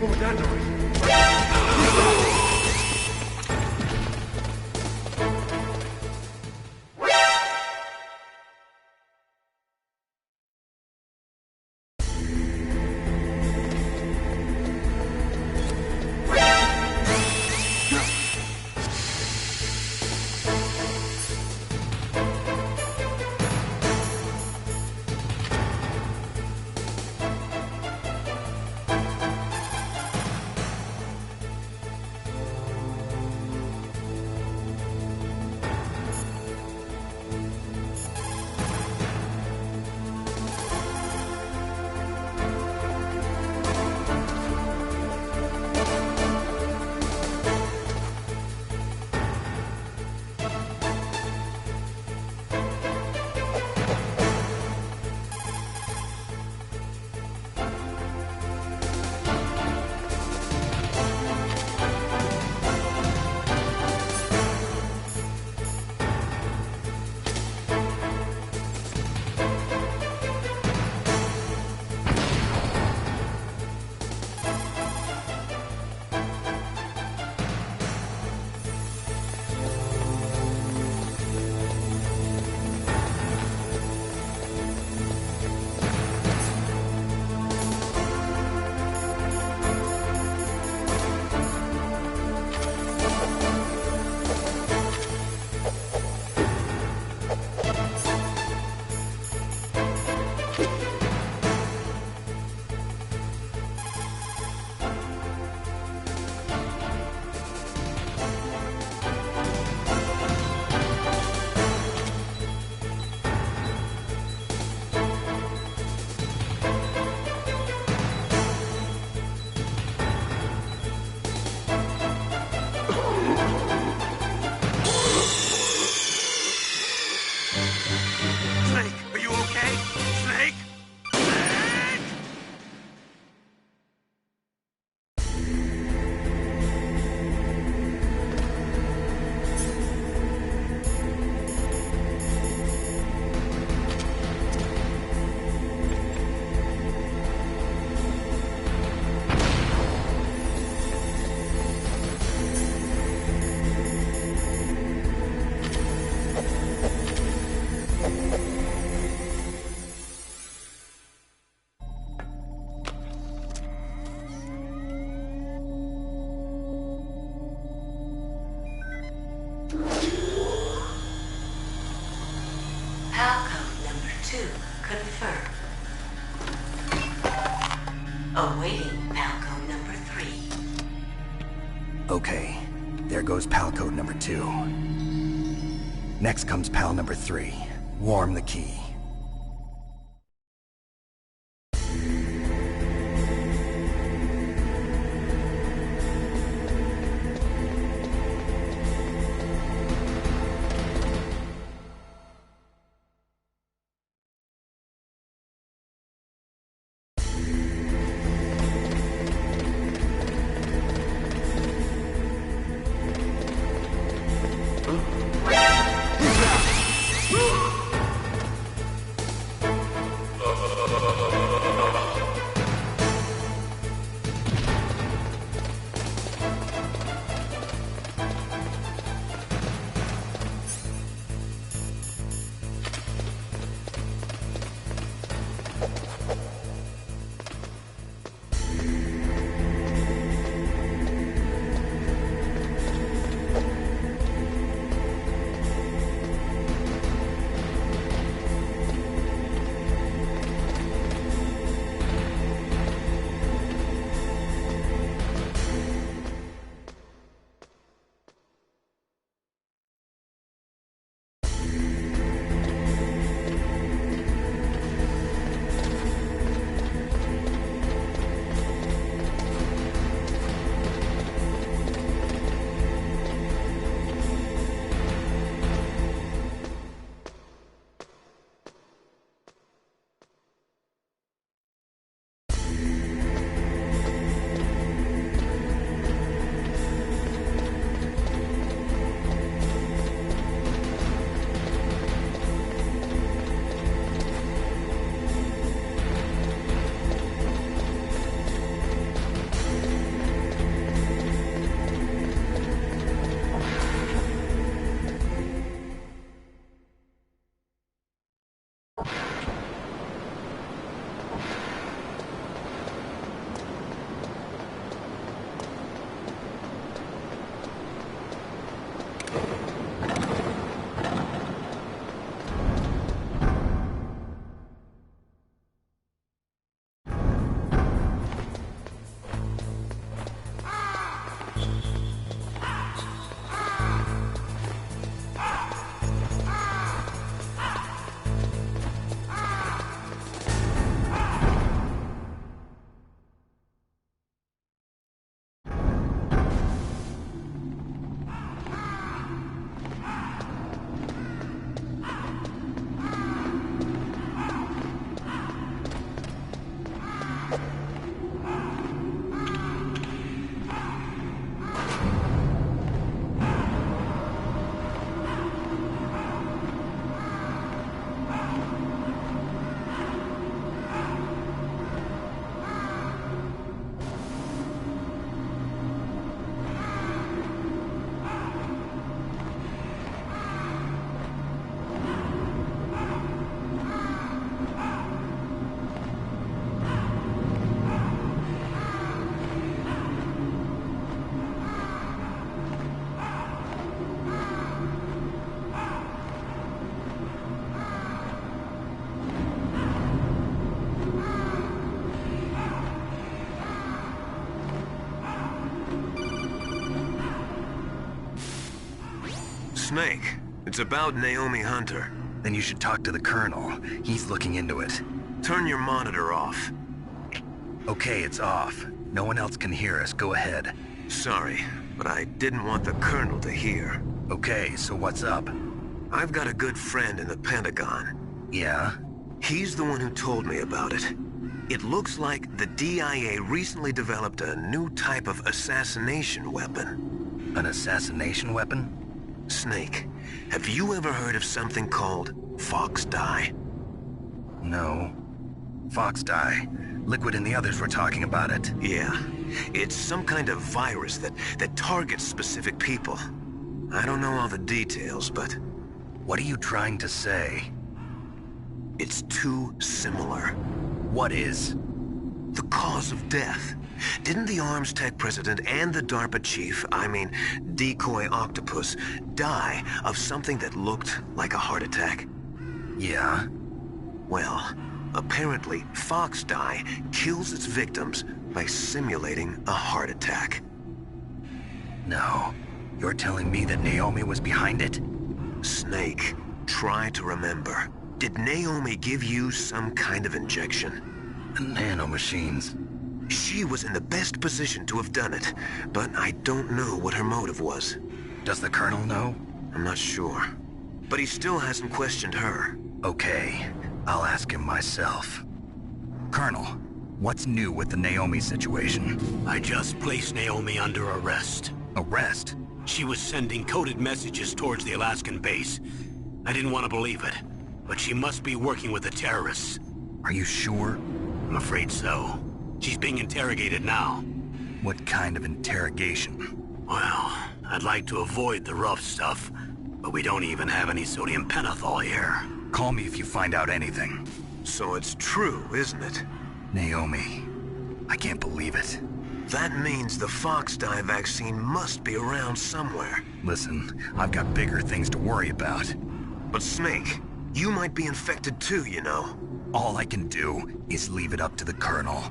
Oh, that noise. Confirmed. Awaiting PAL code number 3. Okay, there goes PAL code number 2. Next comes PAL number 3. Warm the key. Snake, it's about Naomi Hunter. Then you should talk to the Colonel. He's looking into it. Turn your monitor off. Okay, it's off. No one else can hear us. Go ahead. Sorry, but I didn't want the Colonel to hear. Okay, so what's up? I've got a good friend in the Pentagon. Yeah? He's the one who told me about it. It looks like the DIA recently developed a new type of assassination weapon. An assassination weapon? Snake, have you ever heard of something called Fox Dye? No. Fox Dye. Liquid and the others were talking about it. Yeah. It's some kind of virus that targets specific people. I don't know all the details, but... What are you trying to say? It's too similar. What is? The cause of death. Didn't the Arms Tech president and the DARPA chief, I mean, Decoy Octopus, die of something that looked like a heart attack? Yeah? Well, apparently Fox Dye kills its victims by simulating a heart attack. No. You're telling me that Naomi was behind it? Snake, try to remember. Did Naomi give you some kind of injection? The nanomachines. She was in the best position to have done it, but I don't know what her motive was. Does the Colonel know? I'm not sure. But he still hasn't questioned her. Okay, I'll ask him myself. Colonel, what's new with the Naomi situation? I just placed Naomi under arrest. Arrest? She was sending coded messages towards the Alaskan base. I didn't want to believe it, but she must be working with the terrorists. Are you sure? I'm afraid so. She's being interrogated now. What kind of interrogation? Well, I'd like to avoid the rough stuff, but we don't even have any sodium pentothal here. Call me if you find out anything. So it's true, isn't it? Naomi. I can't believe it. That means the Fox Dye vaccine must be around somewhere. Listen, I've got bigger things to worry about. But Snake, you might be infected too, you know. All I can do is leave it up to the Colonel.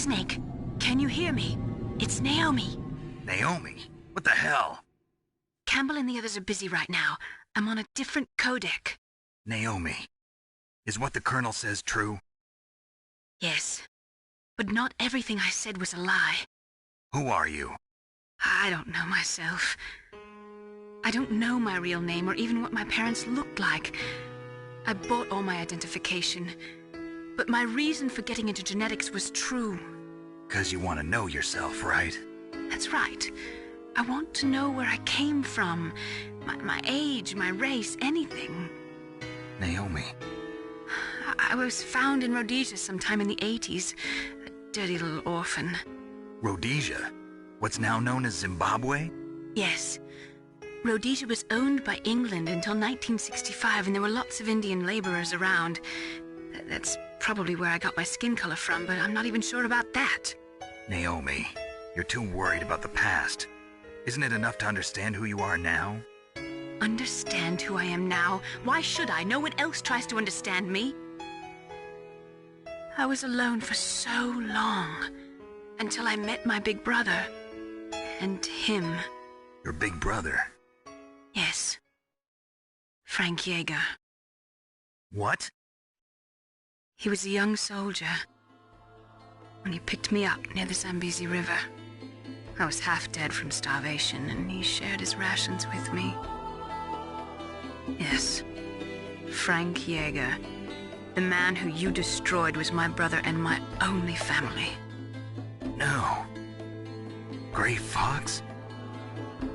Snake, can you hear me? It's Naomi. Naomi? What the hell? Campbell and the others are busy right now. I'm on a different codec. Naomi, is what the Colonel says true? Yes, but not everything I said was a lie. Who are you? I don't know myself. I don't know my real name or even what my parents looked like. I bought all my identification, but my reason for getting into genetics was true. 'Cause you want to know yourself, right? That's right. I want to know where I came from, my age, my race, anything. Naomi. I was found in Rhodesia sometime in the 80s, a dirty little orphan. Rhodesia? What's now known as Zimbabwe? Yes. Rhodesia was owned by England until 1965, and there were lots of Indian laborers around. That's probably where I got my skin color from, but I'm not even sure about that. Naomi, you're too worried about the past. Isn't it enough to understand who you are now? Understand who I am now? Why should I? No one else tries to understand me. I was alone for so long, until I met my big brother. And him. Your big brother? Yes. Frank Yeager. What? He was a young soldier when he picked me up near the Zambezi River. I was half dead from starvation, and he shared his rations with me. Yes, Frank Yeager. The man who you destroyed was my brother and my only family. No. Gray Fox?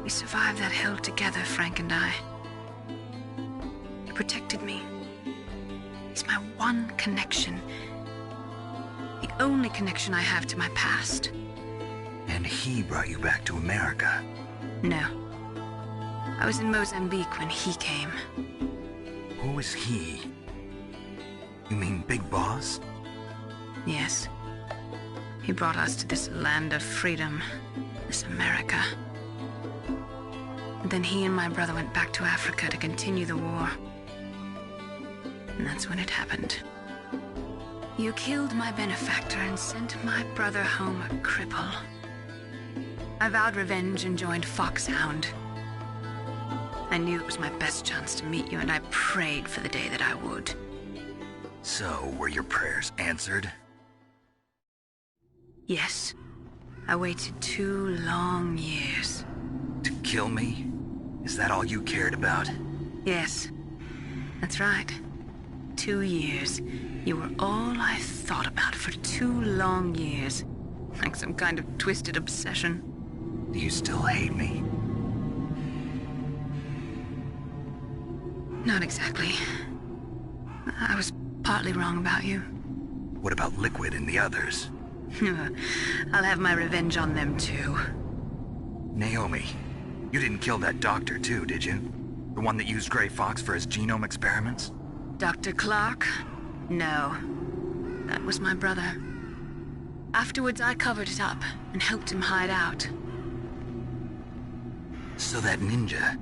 We survived that hell together, Frank and I. He protected me. He's my one connection. The only connection I have to my past. And he brought you back to America? No. I was in Mozambique when he came. Who is he? You mean Big Boss? Yes. He brought us to this land of freedom, this America. And then he and my brother went back to Africa to continue the war. And that's when it happened. You killed my benefactor and sent my brother home a cripple. I vowed revenge and joined Foxhound. I knew it was my best chance to meet you, and I prayed for the day that I would. So, were your prayers answered? Yes. I waited 2 long years. To kill me? Is that all you cared about? Yes. That's right. 2 years. You were all I thought about for 2 long years. Like some kind of twisted obsession. Do you still hate me? Not exactly. I was partly wrong about you. What about Liquid and the others? I'll have my revenge on them too. Naomi, you didn't kill that doctor too, did you? The one that used Gray Fox for his genome experiments? Dr. Clark? No. That was my brother. Afterwards, I covered it up and helped him hide out. So that ninja,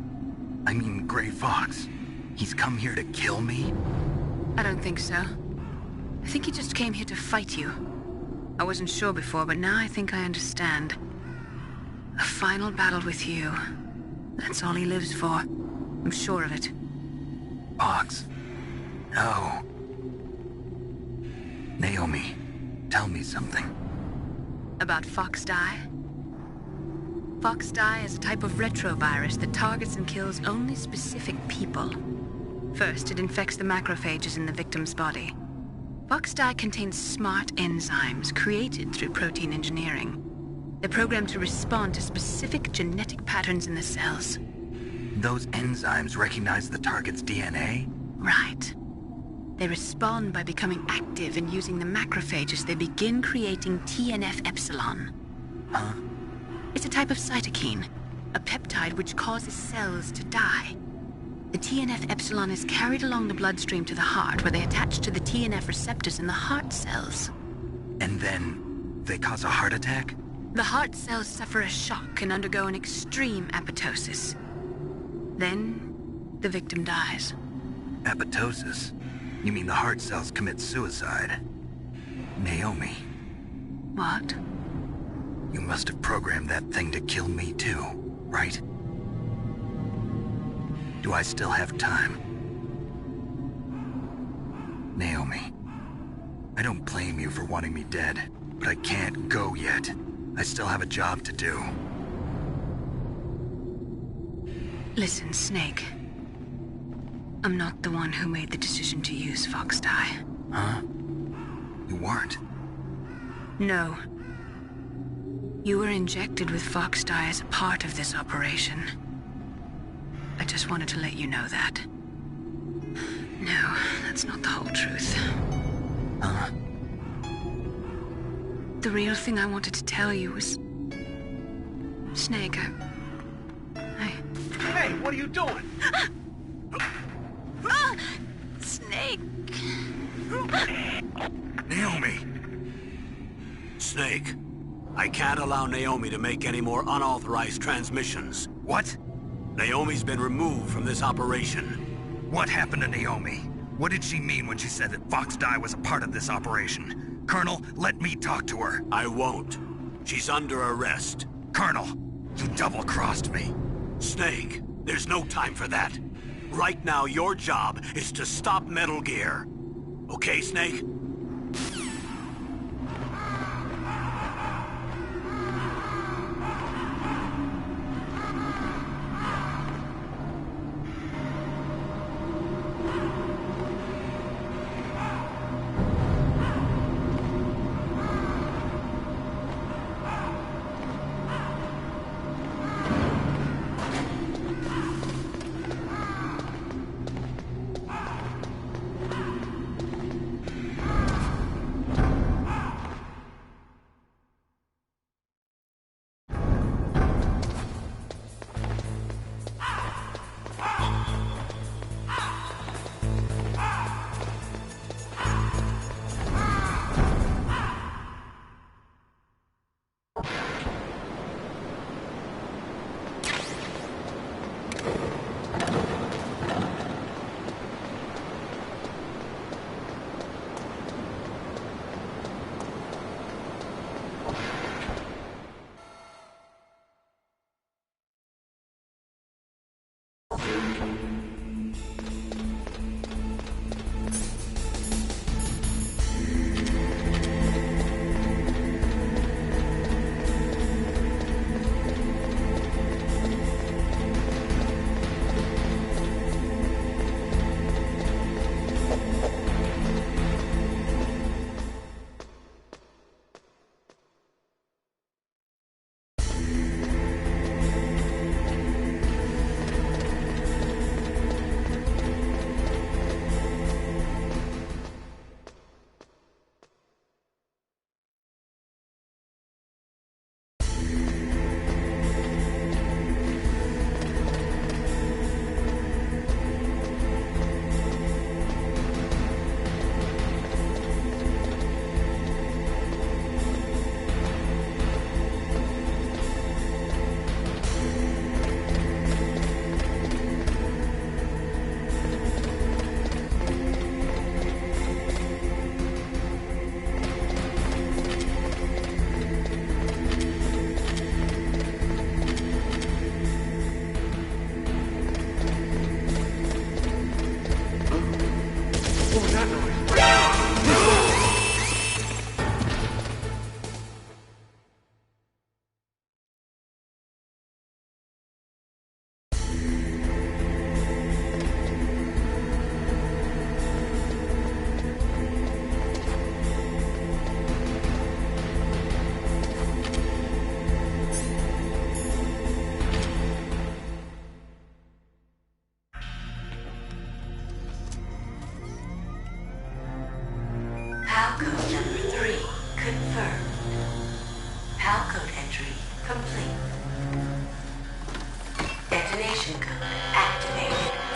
I mean Gray Fox, he's come here to kill me? I don't think so. I think he just came here to fight you. I wasn't sure before, but now I think I understand. A final battle with you. That's all he lives for. I'm sure of it. Fox. No. Naomi, tell me something. About Fox-Die? Fox-Die is a type of retrovirus that targets and kills only specific people. First, it infects the macrophages in the victim's body. Fox-Die contains smart enzymes created through protein engineering. They're programmed to respond to specific genetic patterns in the cells. Those enzymes recognize the target's DNA? Right. They respond by becoming active and using the macrophages. They begin creating TNF-epsilon. Huh? It's a type of cytokine, a peptide which causes cells to die. The TNF-epsilon is carried along the bloodstream to the heart, where they attach to the TNF receptors in the heart cells. And then they cause a heart attack? The heart cells suffer a shock and undergo an extreme apoptosis. Then, the victim dies. Apoptosis? You mean the heart cells commit suicide? Naomi, What? You must have programmed that thing to kill me too, right? Do I still have time? Naomi, I don't blame you for wanting me dead, but I can't go yet. I still have a job to do. Listen, Snake. I'm not the one who made the decision to use Foxdie. Huh? You weren't? No. You were injected with Foxdie as a part of this operation. I just wanted to let you know that. No, that's not the whole truth. Huh? The real thing I wanted to tell you was... Snake, Hey, what are you doing? Snake! Naomi! Snake, I can't allow Naomi to make any more unauthorized transmissions. What? Naomi's been removed from this operation. What happened to Naomi? What did she mean when she said that Foxdie was a part of this operation? Colonel, let me talk to her. I won't. She's under arrest. Colonel, you double-crossed me. Snake, there's no time for that. Right now, your job is to stop Metal Gear. Okay, Snake?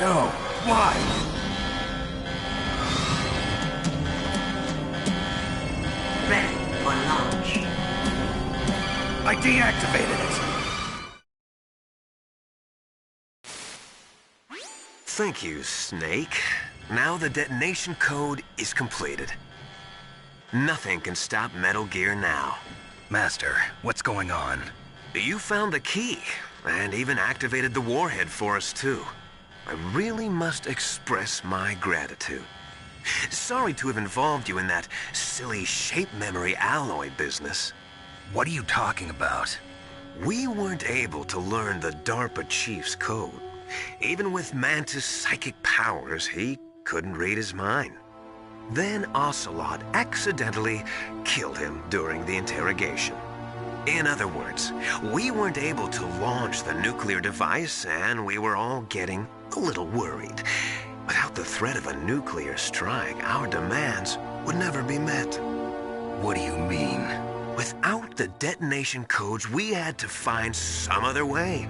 No, why? Ready for launch. I deactivated it. Thank you, Snake. Now the detonation code is completed. Nothing can stop Metal Gear now. Master, what's going on? You found the key, and even activated the warhead for us too. I really must express my gratitude. Sorry to have involved you in that silly shape memory alloy business. What are you talking about? We weren't able to learn the DARPA chief's code. Even with Mantis' psychic powers, he couldn't read his mind. Then Ocelot accidentally killed him during the interrogation. In other words, we weren't able to launch the nuclear device, and we were all getting a little worried. Without the threat of a nuclear strike, our demands would never be met. What do you mean? Without the detonation codes, we had to find some other way.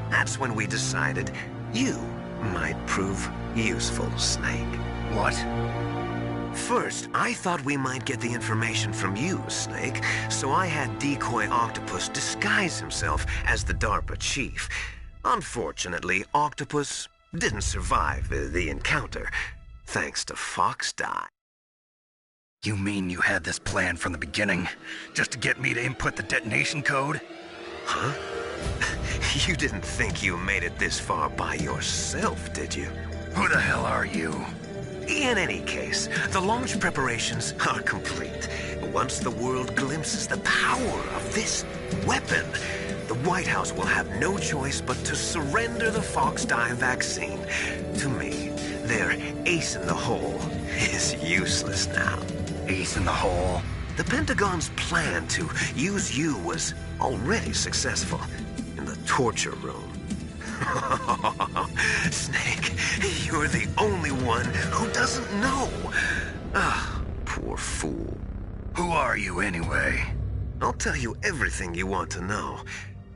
That's when we decided you might prove useful, Snake. What? First, I thought we might get the information from you, Snake, so I had Decoy Octopus disguise himself as the DARPA chief. Unfortunately, Octopus didn't survive the encounter, thanks to Fox Die. You mean you had this plan from the beginning, just to get me to input the detonation code? Huh? You didn't think you made it this far by yourself, did you? Who the hell are you? In any case, the launch preparations are complete. Once the world glimpses the power of this weapon, the White House will have no choice but to surrender the Fox Die vaccine. To me, their ace in the hole is useless now. Ace in the hole? The Pentagon's plan to use you was already successful in the torture room. Snake, you're the only one who doesn't know. Ah, poor fool. Who are you anyway? I'll tell you everything you want to know.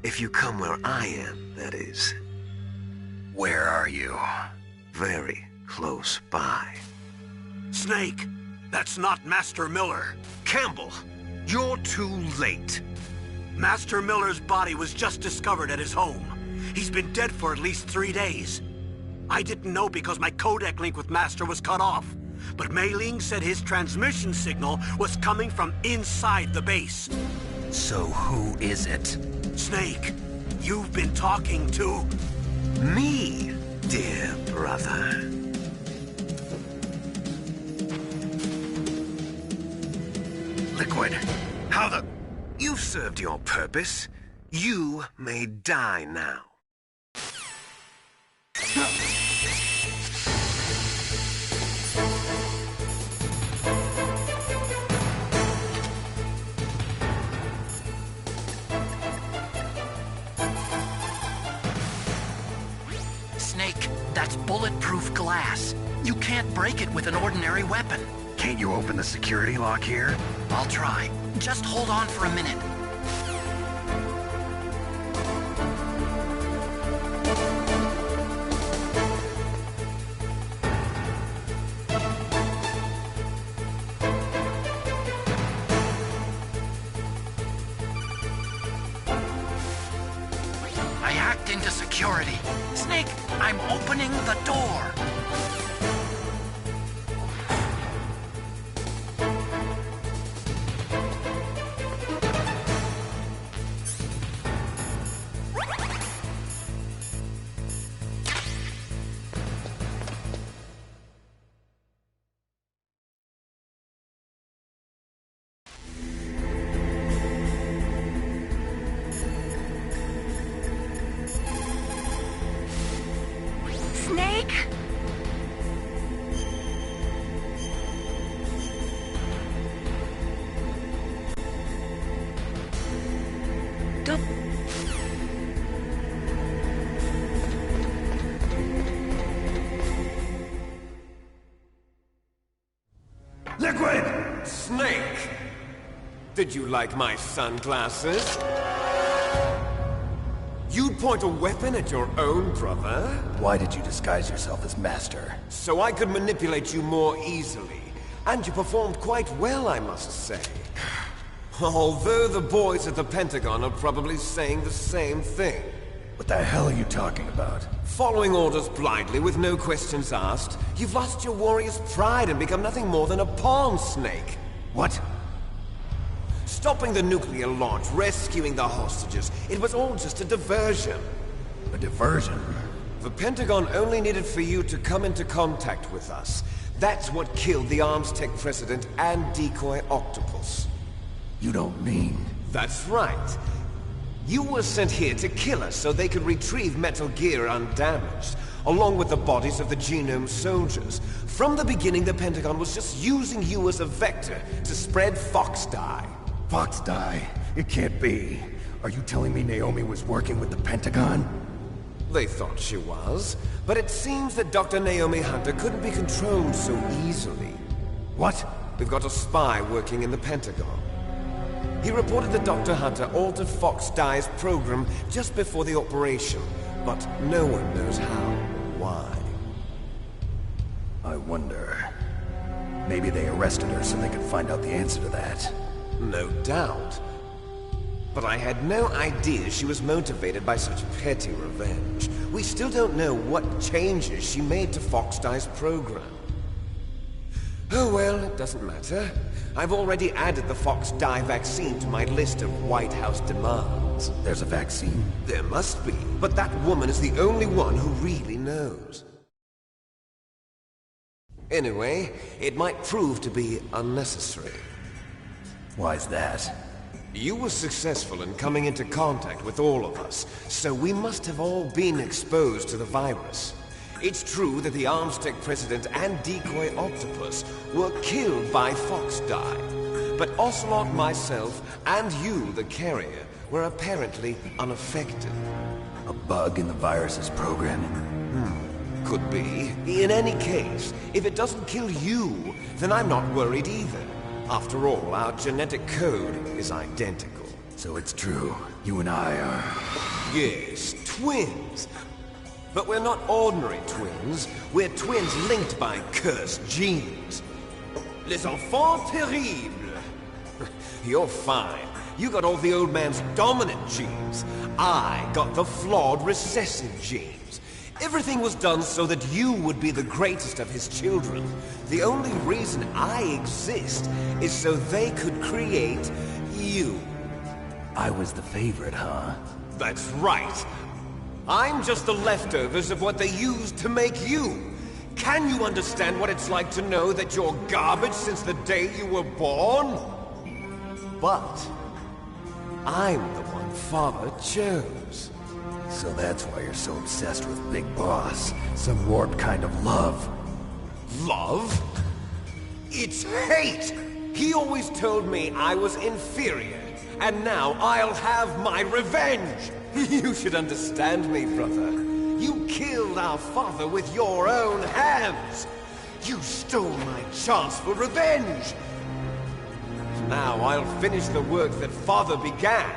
If you come where I am, that is. Where are you? Very close by. Snake, that's not Master Miller. Campbell, you're too late. Master Miller's body was just discovered at his home. He's been dead for at least 3 days. I didn't know because my codec link with Master was cut off. But Mei Ling said his transmission signal was coming from inside the base. So who is it? Snake, you've been talking to... me, dear brother. Liquid, how the... You've served your purpose. You may die now. Snake, that's bulletproof glass. You can't break it with an ordinary weapon. Can't you open the security lock here? I'll try. Just hold on for a minute. I hacked into security. Snake, I'm opening the door. Snake? Don't... Liquid! Snake! Did you like my sunglasses? You'd point a weapon at your own brother? Why did you disguise yourself as Master? So I could manipulate you more easily. And you performed quite well, I must say. Although the boys at the Pentagon are probably saying the same thing. What the hell are you talking about? Following orders blindly with no questions asked, you've lost your warrior's pride and become nothing more than a pawn, Snake. What? Stopping the nuclear launch, rescuing the hostages, it was all just a diversion. A diversion? The Pentagon only needed for you to come into contact with us. That's what killed the Armstech president and decoy Octopus. You don't mean... That's right. You were sent here to kill us so they could retrieve Metal Gear undamaged, along with the bodies of the Genome soldiers. From the beginning, the Pentagon was just using you as a vector to spread Fox Dye. Fox Dye? It can't be. Are you telling me Naomi was working with the Pentagon? They thought she was, but it seems that Dr. Naomi Hunter couldn't be controlled so easily. What? We've got a spy working in the Pentagon. He reported that Dr. Hunter altered Fox Dye's program just before the operation, but no one knows how or why. I wonder... Maybe they arrested her so they could find out the answer to that. No doubt. But I had no idea she was motivated by such petty revenge. We still don't know what changes she made to Fox Dye's program. Oh well, it doesn't matter. I've already added the Fox Dye vaccine to my list of White House demands. There's a vaccine? There must be, but that woman is the only one who really knows. Anyway, it might prove to be unnecessary. Why's that? You were successful in coming into contact with all of us, so we must have all been exposed to the virus. It's true that the Armstech president and decoy Octopus were killed by Fox Dye, but Ocelot, myself, and you, the carrier, were apparently unaffected. A bug in the virus's programming? Could be. In any case, if it doesn't kill you, then I'm not worried either. After all, our genetic code is identical. So it's true. You and I are... Yes, twins. But we're not ordinary twins. We're twins linked by cursed genes. Les enfants terribles. You're fine. You got all the old man's dominant genes. I got the flawed recessive genes. Everything was done so that you would be the greatest of his children. The only reason I exist is so they could create you. I was the favorite, huh? That's right. I'm just the leftovers of what they used to make you. Can you understand what it's like to know that you're garbage since the day you were born? But I'm the one Father chose. So that's why you're so obsessed with Big Boss. Some warped kind of love. Love? It's hate! He always told me I was inferior, and now I'll have my revenge! You should understand me, brother. You killed our father with your own hands! You stole my chance for revenge! Now I'll finish the work that Father began.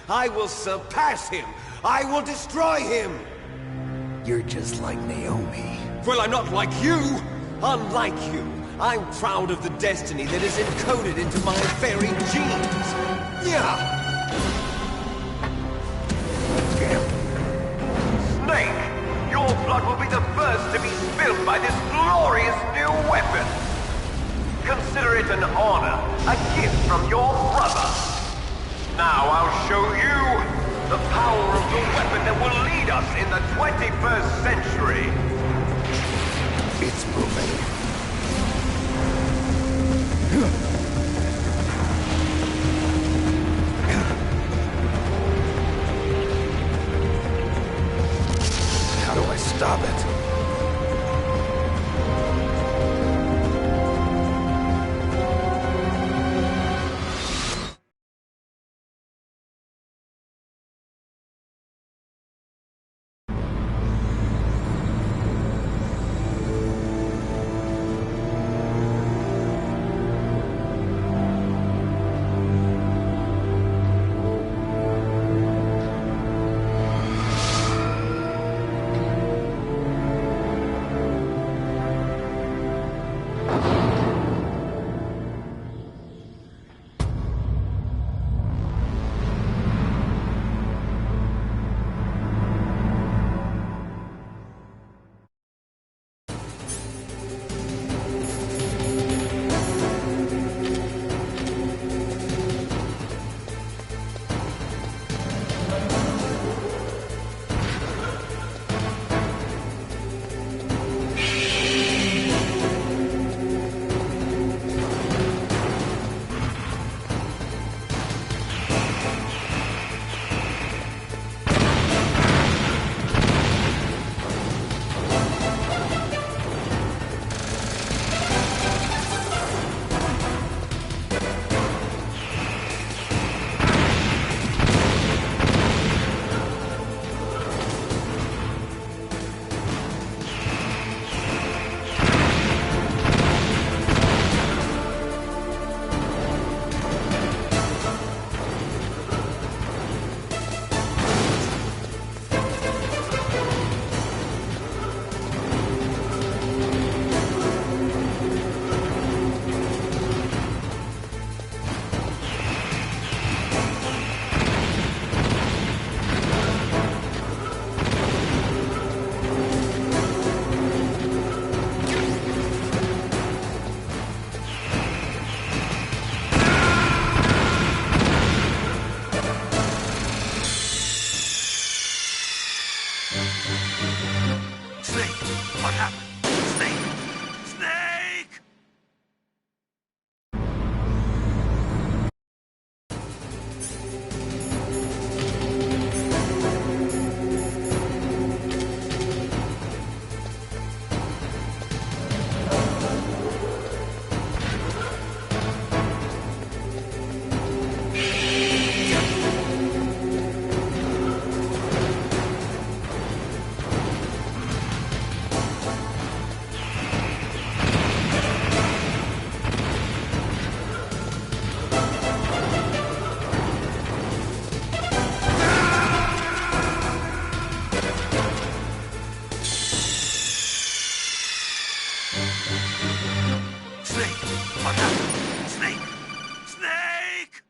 I will surpass him! I will destroy him! You're just like Naomi. Well, I'm not like you! Unlike you, I'm proud of the destiny that is encoded into my very genes! Yeah! Snake, your blood will be the first to be spilled by this glorious new weapon! Consider it an honor, a gift from your brother! Now I'll show you the power of the weapon that will lead us in the 21st century! It's moving. How do I stop it? Snake! What happened? Snake! Snake!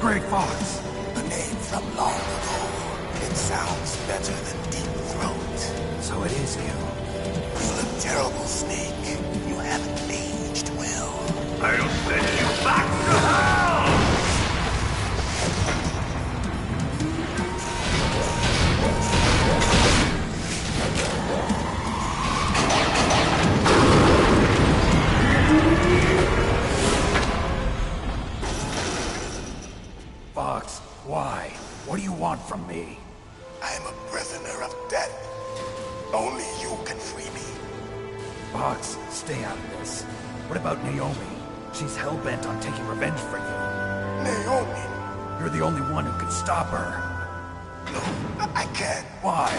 Gray Fox? A name from long ago. It sounds better than Deep Throat. So it is you. You look terrible, Snake. You haven't aged well. I'll send you back to hell! Fox, why? What do you want from me? I'm a prisoner of death. Only you can free me. Fox, stay out of this. What about Naomi? She's hell-bent on taking revenge for you. Naomi? You're the only one who can stop her. No, I can't. Why?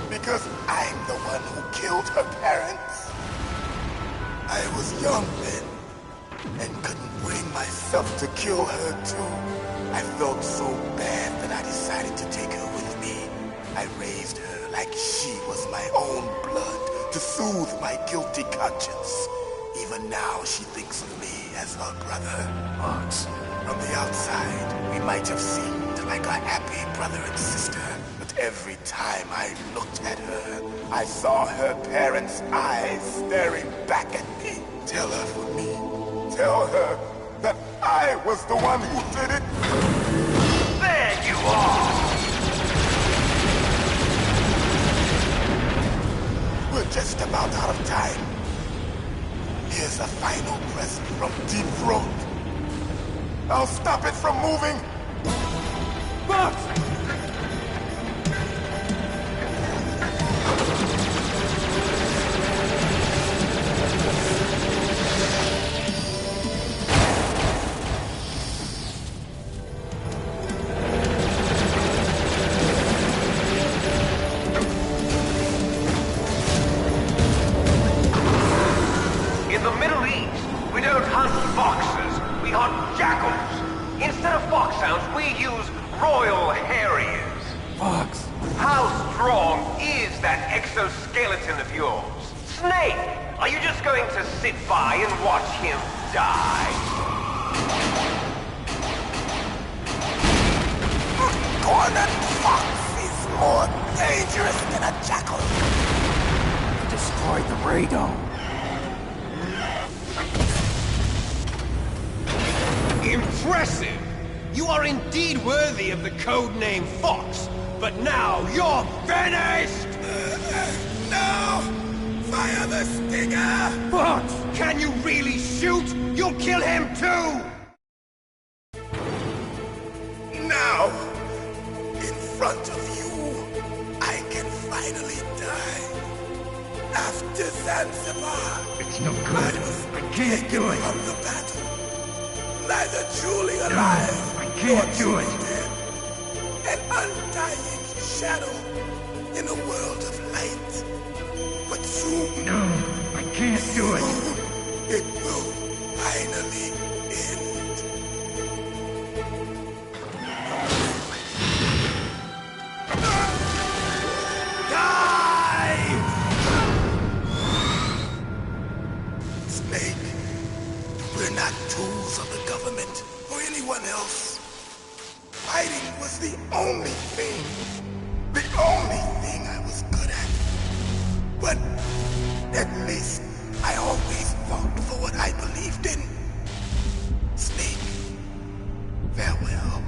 Because I'm the one who killed her parents. I was young then, and couldn't bring myself to kill her too. I felt so bad that I decided to take her with me. I raised her like she was my own blood to soothe my guilty conscience. Even now, she thinks of me as her brother. Fox. From the outside, we might have seemed like a happy brother and sister, but every time I looked at her, I saw her parents' eyes staring back at me. Tell her for me. Tell her that I was the one who did it. There you are! We're just about out of time. Here's a final present from Deep Throat. I'll stop it from moving. Fox! In the Middle East, we don't hunt foxes, we hunt jackals. Instead of foxhounds, we use royal harriers. Fox! How strong is that exoskeleton of yours? Snake, are you just going to sit by and watch him die? Cornered fox is more dangerous than a jackal. You destroyed the radome. Impressive! You are indeed worthy of the codename Fox, but now you're finished! No! Fire the stinger! Fox! Can you really shoot? You'll kill him too! Now, in front of you, I can finally die. After Zanzibar, It's no good. I can't do it. from the battle. Neither truly alive, I can't nor do it. truly dead. An undying shadow in a world of light. But soon, No, I can't do it. soon, it will finally end. Snake, we're not tools of the government or anyone else. Fighting was the only thing I was good at. But at least I always fought for what I believed in. Snake, farewell.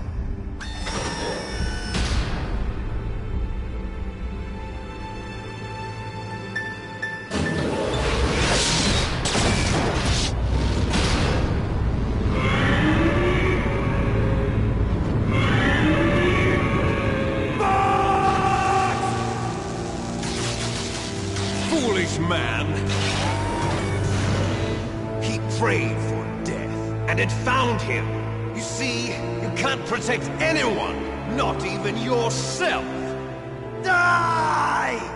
Foolish man! He prayed for death, and it found him. You see, you can't protect anyone, not even yourself. Die!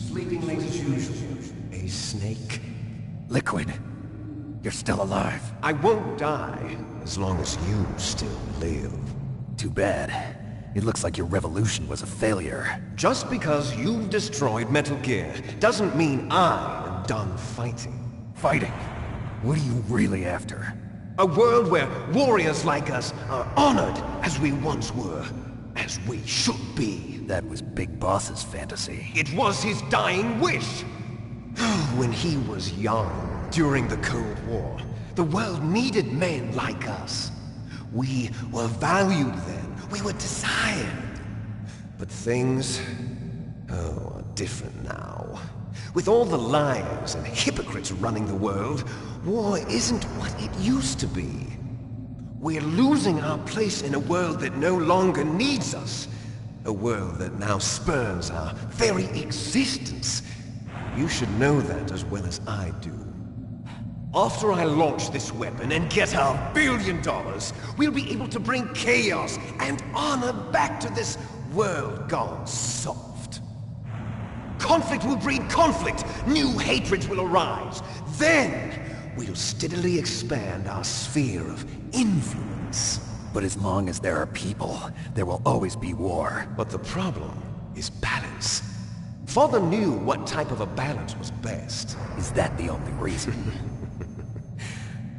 Sleeping late as usual. A snake. Liquid, you're still alive. I won't die, as long as you still live. Too bad. It looks like your revolution was a failure. Just because you've destroyed Metal Gear doesn't mean I am done fighting. Fighting? What are you really after? A world where warriors like us are honored as we once were. As we should be. That was Big Boss's fantasy. It was his dying wish. When he was young, during the Cold War, the world needed men like us. We were valued then. We were desired. But things, are different now. With all the liars and hypocrites running the world, war isn't what it used to be. We're losing our place in a world that no longer needs us. A world that now spurns our very existence. You should know that as well as I do. After I launch this weapon and get our $1 billion, we'll be able to bring chaos and honor back to this world gone soft. Conflict will breed conflict. New hatreds will arise. Then, we'll steadily expand our sphere of influence. But as long as there are people, there will always be war. But the problem is balance. Father knew what type of a balance was best. Is that the only reason?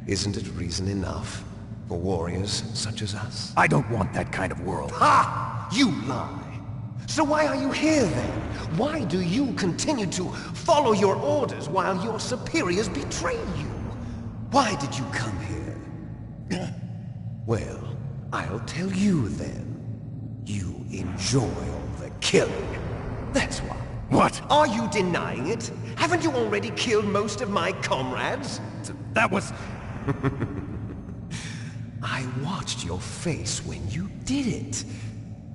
Isn't it reason enough for warriors such as us? I don't want that kind of world. Ha! You lie! So why are you here then? Why do you continue to follow your orders while your superiors betray you? Why did you come here? Well, I'll tell you then. You enjoy all the killing. That's why. What? Are you denying it? Haven't you already killed most of my comrades? That was... I watched your face when you did it.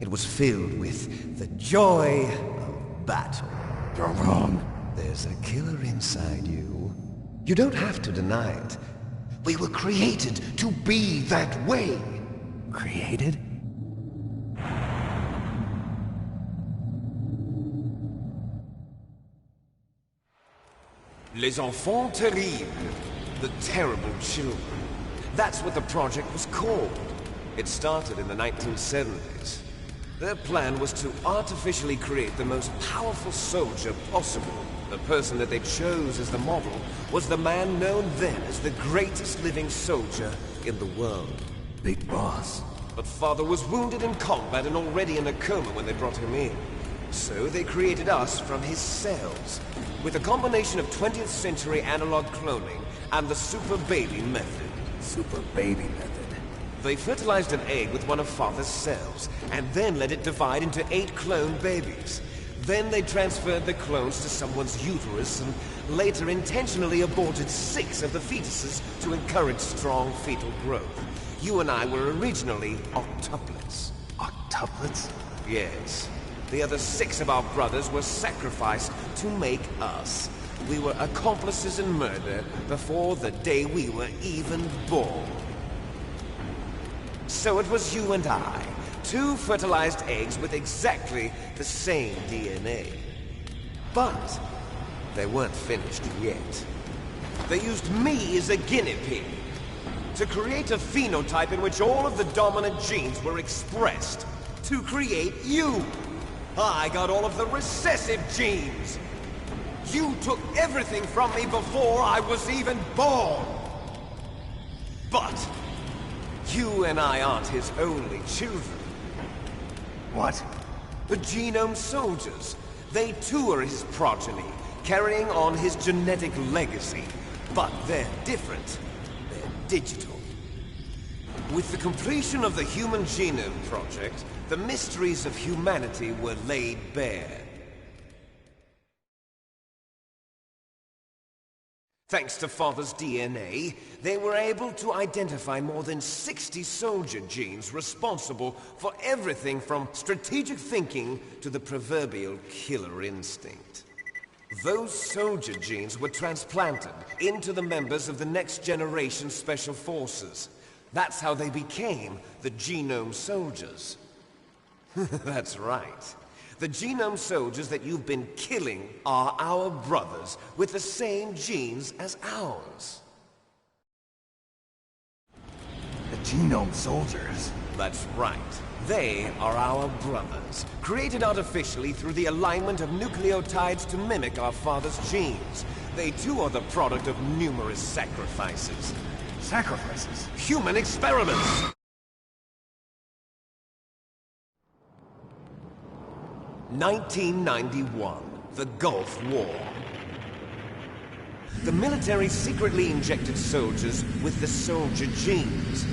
It was filled with the joy of battle. You're wrong. There's a killer inside you. You don't have to deny it. We were created to be that way. Created? Les enfants terribles. The terrible children. That's what the project was called. It started in the 1970s. Their plan was to artificially create the most powerful soldier possible. The person that they chose as the model was the man known then as the greatest living soldier in the world. Big Boss. But Father was wounded in combat and already in a coma when they brought him in. So they created us from his cells, with a combination of 20th century analog cloning and the Super Baby method. Super Baby method? They fertilized an egg with one of Father's cells, and then let it divide into 8 clone babies. Then they transferred the clones to someone's uterus, and later intentionally aborted 6 of the fetuses to encourage strong fetal growth. You and I were originally octuplets. Octuplets? Yes. The other 6 of our brothers were sacrificed to make us. We were accomplices in murder before the day we were even born. So it was you and I, 2 fertilized eggs with exactly the same DNA. But they weren't finished yet. They used me as a guinea pig to create a phenotype in which all of the dominant genes were expressed to create you. I got all of the recessive genes. You took everything from me before I was even born. But you and I aren't his only children. What? The Genome Soldiers. They too are his progeny, carrying on his genetic legacy. But they're different. They're digital. With the completion of the Human Genome Project, the mysteries of humanity were laid bare. Thanks to Father's DNA, they were able to identify more than 60 soldier genes responsible for everything from strategic thinking to the proverbial killer instinct. Those soldier genes were transplanted into the members of the next generation Special Forces. That's how they became the Genome Soldiers. That's right. The genome soldiers that you've been killing are our brothers, with the same genes as ours. The genome soldiers? That's right. They are our brothers, created artificially through the alignment of nucleotides to mimic our father's genes. They too are the product of numerous sacrifices. Sacrifices? Human experiments! (1991), the Gulf War. The military secretly injected soldiers with the soldier genes.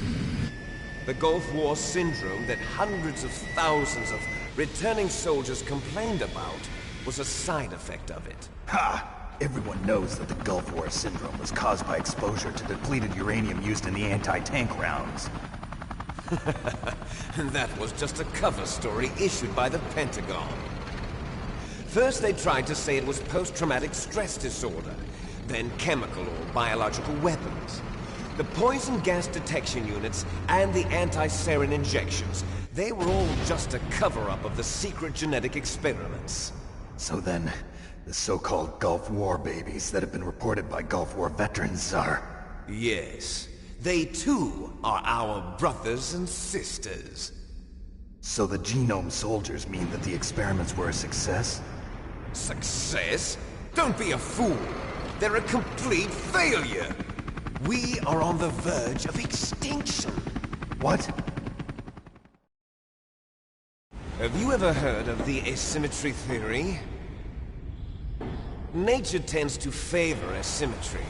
The Gulf War syndrome that hundreds of thousands of returning soldiers complained about was a side effect of it. Ha! Everyone knows that the Gulf War syndrome was caused by exposure to depleted uranium used in the anti-tank rounds. That was just a cover story issued by the Pentagon. First they tried to say it was post-traumatic stress disorder, then chemical or biological weapons. The poison gas detection units and the anti-sarin injections, they were all just a cover-up of the secret genetic experiments. So then, the so-called Gulf War babies that have been reported by Gulf War veterans are... Yes. They too are our brothers and sisters. So the genome soldiers mean that the experiments were a success? Success? Don't be a fool! They're a complete failure! We are on the verge of extinction. What? Have you ever heard of the asymmetry theory? Nature tends to favor asymmetry.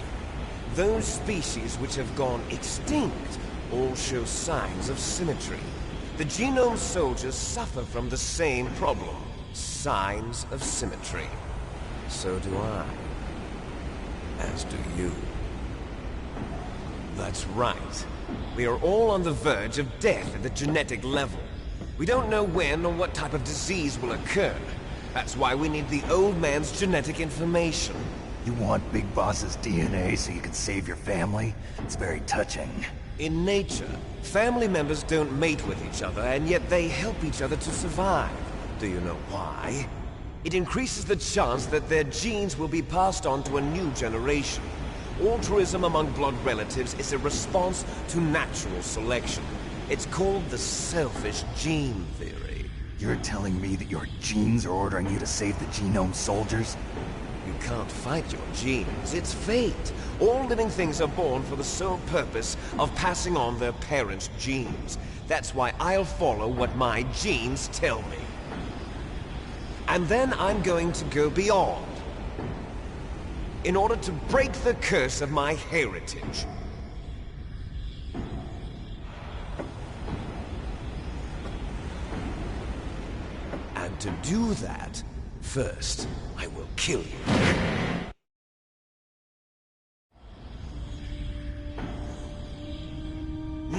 Those species which have gone extinct all show signs of symmetry. The genome soldiers suffer from the same problem. Signs of symmetry. So do I. As do you. That's right. We are all on the verge of death at the genetic level. We don't know when or what type of disease will occur. That's why we need the old man's genetic information. You want Big Boss's DNA so you can save your family? It's very touching. In nature, family members don't mate with each other, and yet they help each other to survive. Do you know why? It increases the chance that their genes will be passed on to a new generation. Altruism among blood relatives is a response to natural selection. It's called the selfish gene theory. You're telling me that your genes are ordering you to save the genome soldiers? You can't fight your genes. It's fate. All living things are born for the sole purpose of passing on their parents' genes. That's why I'll follow what my genes tell me. And then I'm going to go beyond. In order to break the curse of my heritage. And to do that, first, I will kill you.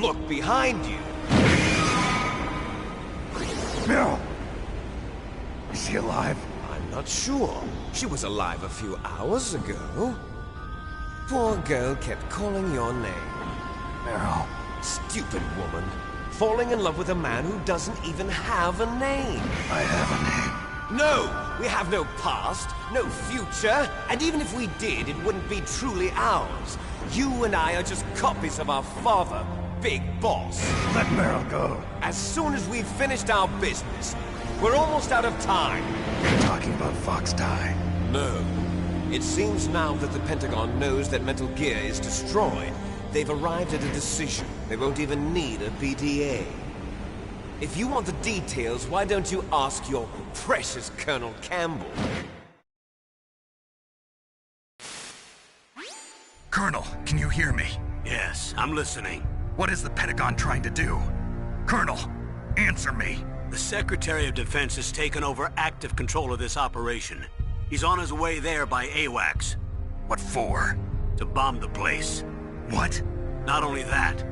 Look behind you! Meryl! Is she alive? I'm not sure. She was alive a few hours ago. Poor girl kept calling your name. Meryl. Stupid woman. Falling in love with a man who doesn't even have a name. I have a name. No! We have no past, no future, and even if we did, it wouldn't be truly ours. You and I are just copies of our father, Big Boss. Let Meryl go. As soon as we've finished our business, we're almost out of time. You're talking about Fox Die. No. It seems now that the Pentagon knows that Metal Gear is destroyed. They've arrived at a decision. They won't even need a PDA. If you want the details, why don't you ask your precious Colonel Campbell? Colonel, can you hear me? Yes, I'm listening. What is the Pentagon trying to do? Colonel, answer me. The Secretary of Defense has taken over active control of this operation. He's on his way there by AWACS. What for? To bomb the place. What? Not only that,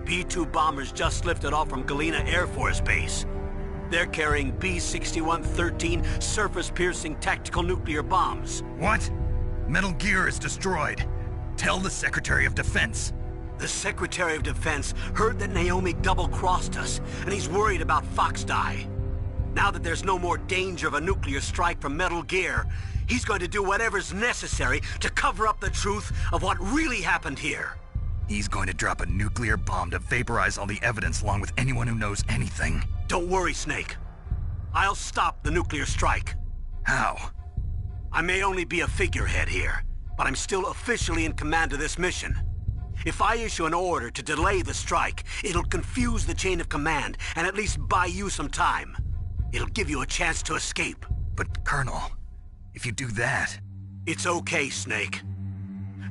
B-2 bombers just lifted off from Galena Air Force Base. They're carrying B-6113 surface-piercing tactical nuclear bombs. What? Metal Gear is destroyed. Tell the Secretary of Defense. The Secretary of Defense heard that Naomi double-crossed us, and he's worried about Fox Die. Now that there's no more danger of a nuclear strike from Metal Gear, he's going to do whatever's necessary to cover up the truth of what really happened here. He's going to drop a nuclear bomb to vaporize all the evidence along with anyone who knows anything. Don't worry, Snake. I'll stop the nuclear strike. How? I may only be a figurehead here, but I'm still officially in command of this mission. If I issue an order to delay the strike, it'll confuse the chain of command and at least buy you some time. It'll give you a chance to escape. But, Colonel, if you do that... It's okay, Snake.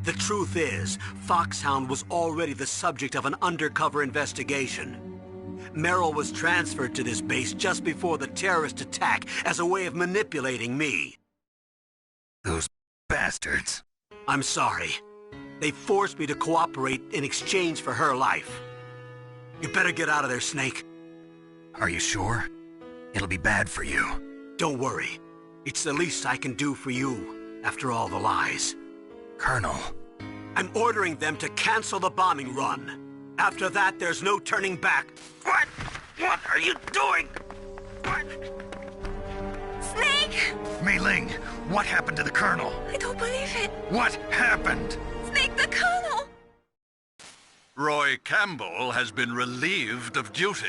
The truth is, Foxhound was already the subject of an undercover investigation. Merrill was transferred to this base just before the terrorist attack as a way of manipulating me. Those bastards. I'm sorry. They forced me to cooperate in exchange for her life. You better get out of there, Snake. Are you sure? It'll be bad for you. Don't worry. It's the least I can do for you, after all the lies. Colonel. I'm ordering them to cancel the bombing run. After that, there's no turning back. What? What are you doing? What? Snake! Mei Ling, what happened to the Colonel? I don't believe it. What happened? Snake, the Colonel! Roy Campbell has been relieved of duty.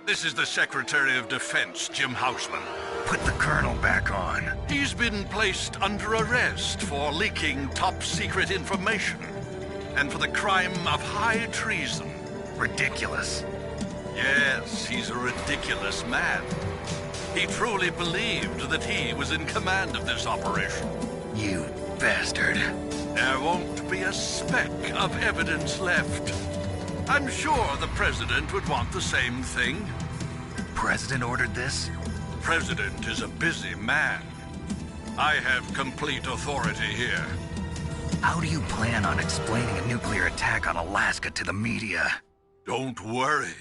This is the Secretary of Defense, Jim Houseman. Put the Colonel back on. He's been placed under arrest for leaking top-secret information and for the crime of high treason. Ridiculous. Yes, he's a ridiculous man. He truly believed that he was in command of this operation. You bastard. There won't be a speck of evidence left. I'm sure the President would want the same thing. President ordered this? President is a busy man. I have complete authority here. How do you plan on explaining a nuclear attack on Alaska to the media? Don't worry.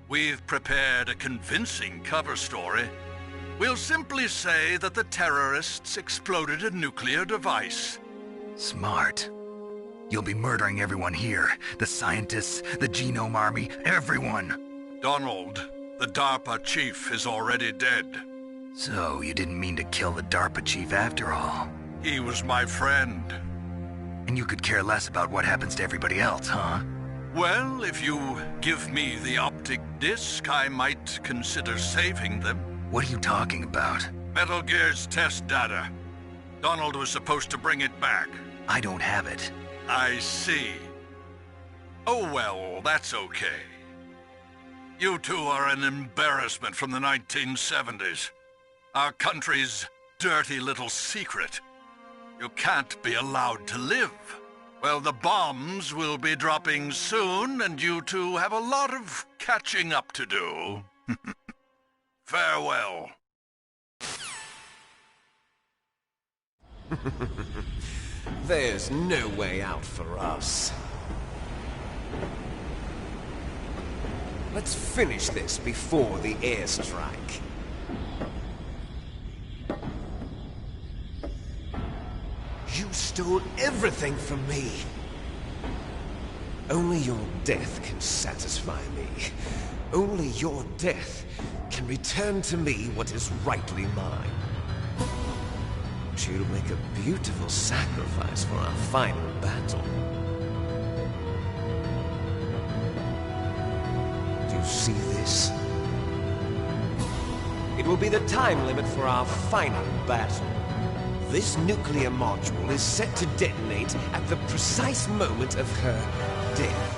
We've prepared a convincing cover story. We'll simply say that the terrorists exploded a nuclear device. Smart. You'll be murdering everyone here. The scientists, the Genome Army, everyone. Donald, the DARPA chief, is already dead. So, you didn't mean to kill the DARPA chief after all? He was my friend. And you could care less about what happens to everybody else, huh? Well, if you give me the optic disc, I might consider saving them. What are you talking about? Metal Gear's test data. Donald was supposed to bring it back. I don't have it. I see. Oh well, that's okay. You two are an embarrassment from the 1970s. Our country's dirty little secret. You can't be allowed to live. Well, the bombs will be dropping soon, and you two have a lot of catching up to do. Farewell. There's no way out for us. Let's finish this before the airstrike. You stole everything from me. Only your death can satisfy me. Only your death can return to me what is rightly mine. But you'll make a beautiful sacrifice for our final battle. Do you see this? It will be the time limit for our final battle. This nuclear module is set to detonate at the precise moment of her death.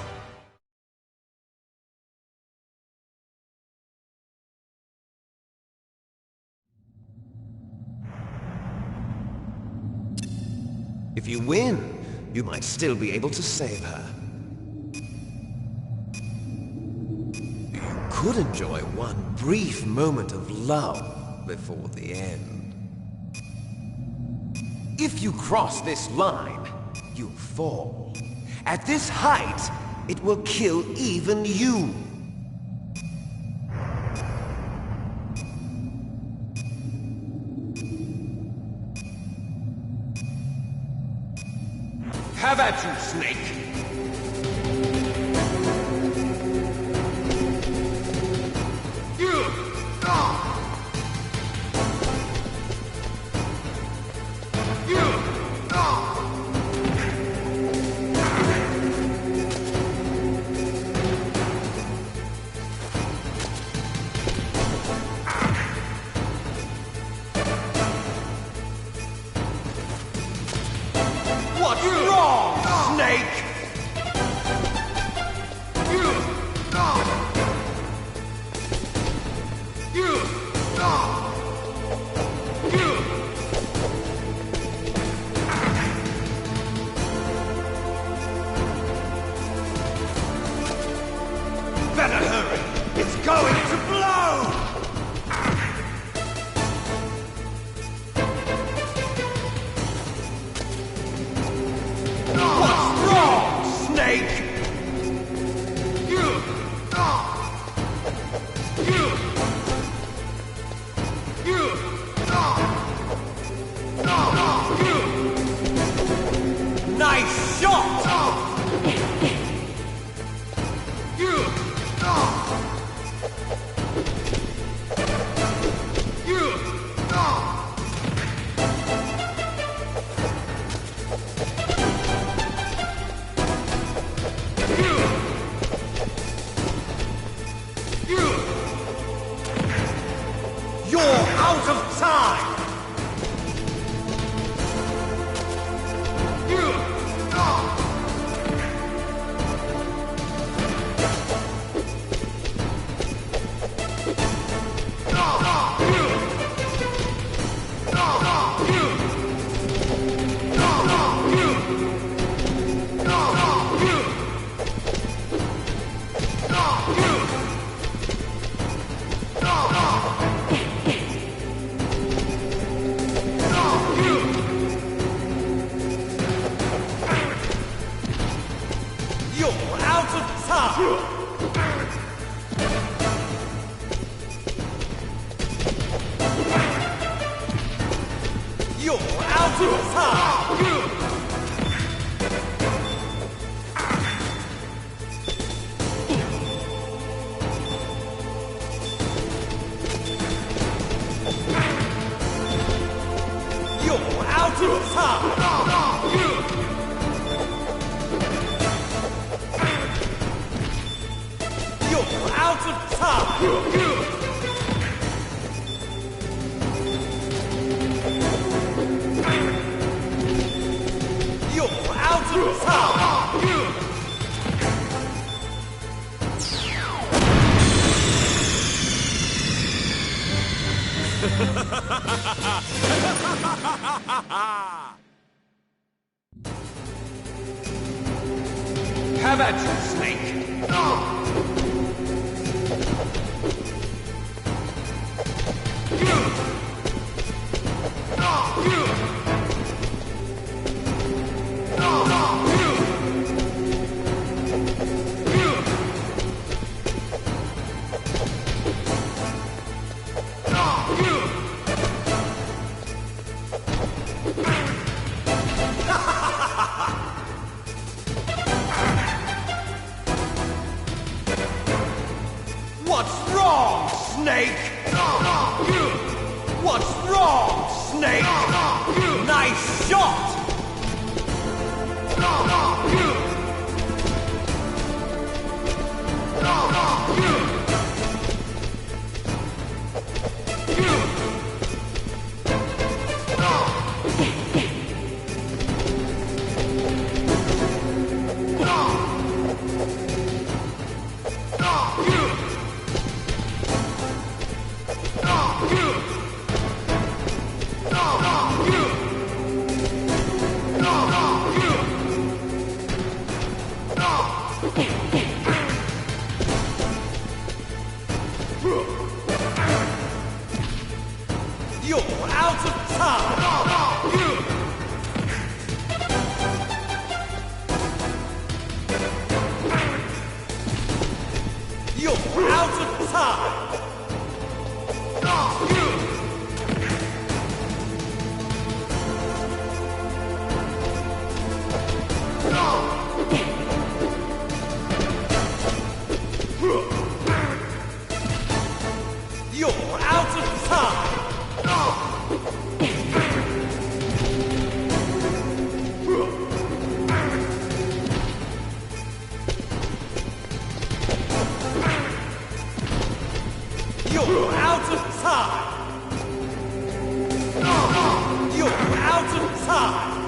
If you win, you might still be able to save her. You could enjoy one brief moment of love before the end. If you cross this line, you'll fall. At this height, it will kill even you. Have at you, Snake! better hurry! It's going to blow! What's wrong, Snake? Nice shot! You're out of time! Have at you, Snake! What's wrong, Snake? What's wrong, Snake? Nice shot! You're out of time! You're out of time! You're out of time! You're out of time! You're out of time!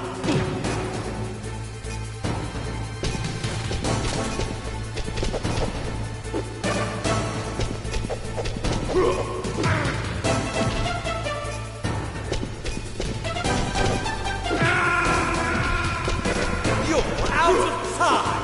You're out of time!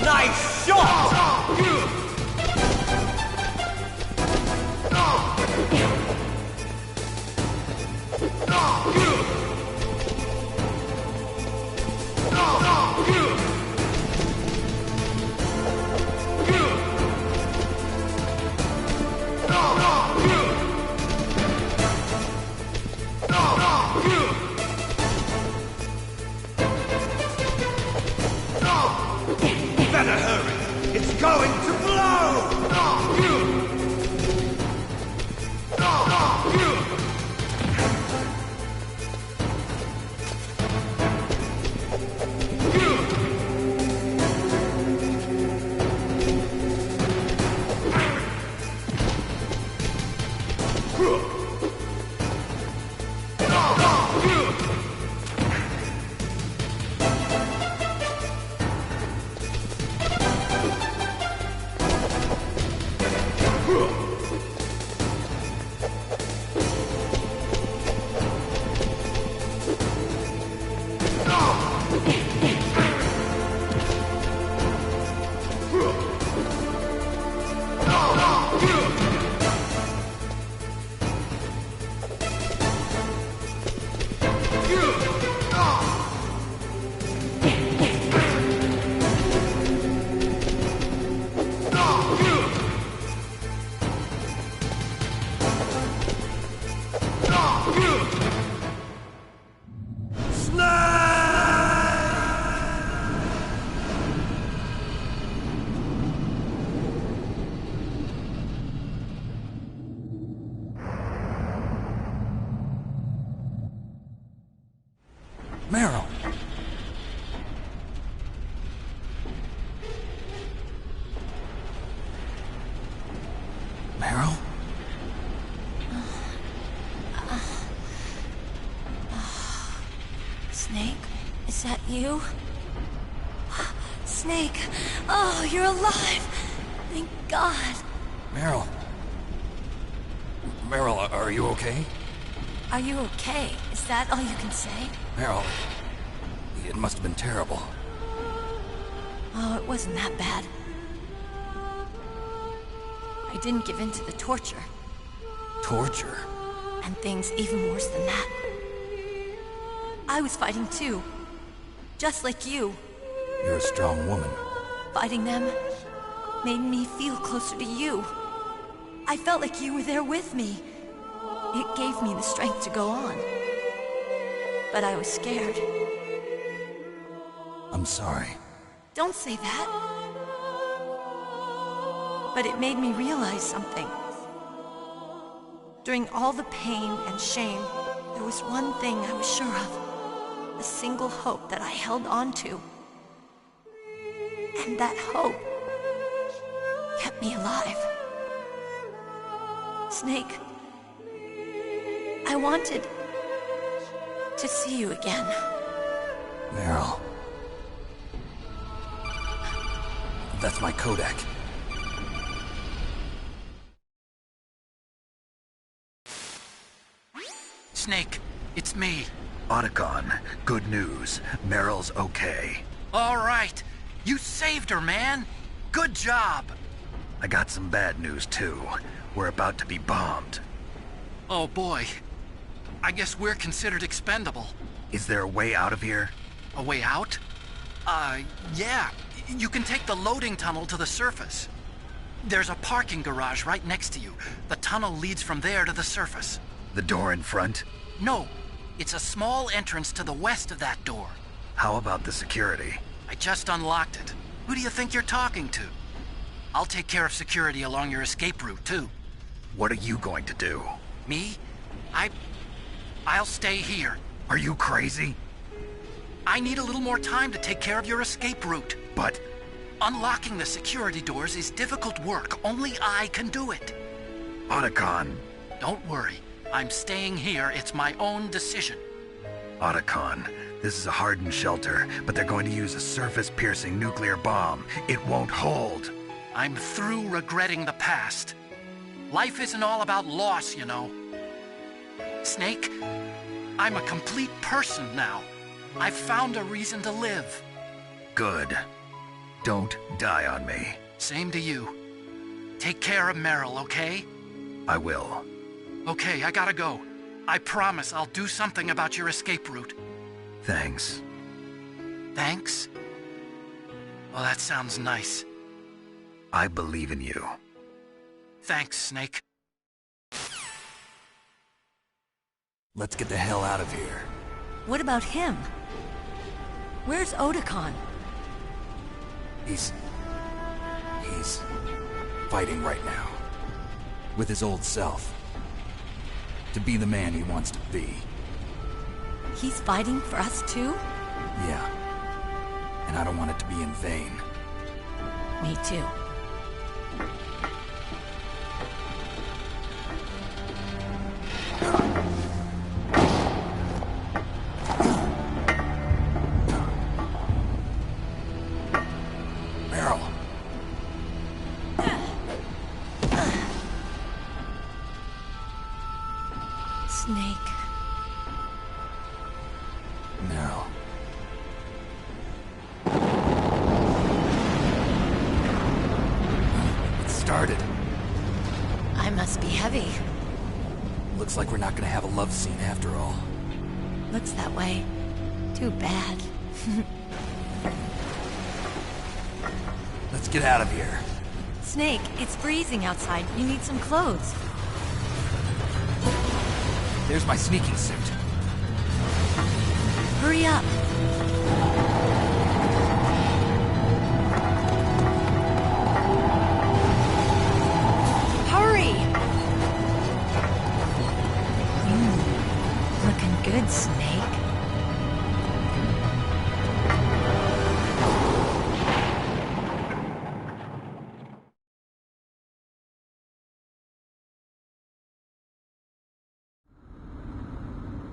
Nice shot! Better hurry! It's going to blow! Meryl! Meryl? Snake, is that you? Snake, oh, you're alive! Thank God. Meryl? Meryl, are you okay? Are you okay? Is that all you can say? Meryl, it must have been terrible. Oh, it wasn't that bad. I didn't give in to the torture. Torture? And things even worse than that. I was fighting too. Just like you. You're a strong woman. Fighting them made me feel closer to you. I felt like you were there with me. It gave me the strength to go on. But I was scared. I'm sorry. Don't say that. But it made me realize something. During all the pain and shame, there was one thing I was sure of. A single hope that I held on to. And that hope kept me alive. Snake, I wanted to see you again. Meryl. That's my Kodak. Snake, it's me. Otacon, good news. Meryl's okay. All right. You saved her, man. Good job. I got some bad news, too. We're about to be bombed. Oh, boy. I guess we're considered expendable. Is there a way out of here? A way out? Yeah. You can take the loading tunnel to the surface. There's a parking garage right next to you. The tunnel leads from there to the surface. The door in front? No. It's a small entrance to the west of that door. How about the security? I just unlocked it. Who do you think you're talking to? I'll take care of security along your escape route, too. What are you going to do? Me? I'll stay here. Are you crazy? I need a little more time to take care of your escape route. But... unlocking the security doors is difficult work. Only I can do it. Otacon. Don't worry. I'm staying here. It's my own decision. Otacon, this is a hardened shelter, but they're going to use a surface-piercing nuclear bomb. It won't hold. I'm through regretting the past. Life isn't all about loss, you know. Snake, I'm a complete person now. I've found a reason to live. Good. Don't die on me. Same to you. Take care of Meryl, okay? I will. Okay, I gotta go. I promise I'll do something about your escape route. Thanks. Thanks? Well, that sounds nice. I believe in you. Thanks, Snake. Let's get the hell out of here. What about him? Where's Otakon? He's fighting right now. With his old self. To be the man he wants to be. He's fighting for us too? Yeah. And I don't want it to be in vain. Me too. Meryl. Snake. Meryl. It started. I must be heavy. Looks like we're not gonna have a love scene after all. Looks that way. Too bad. Let's get out of here. Snake, it's freezing outside. You need some clothes. There's my sneaking suit. Hurry up. Hurry! Looking good, Snake.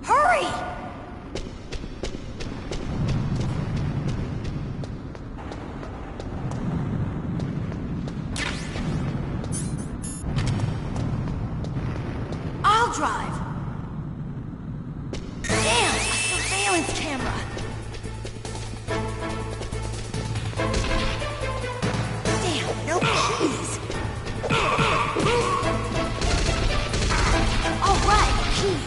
Hurry! I'll drive. Damn, a surveillance camera. Damn, no keys. All right, keys.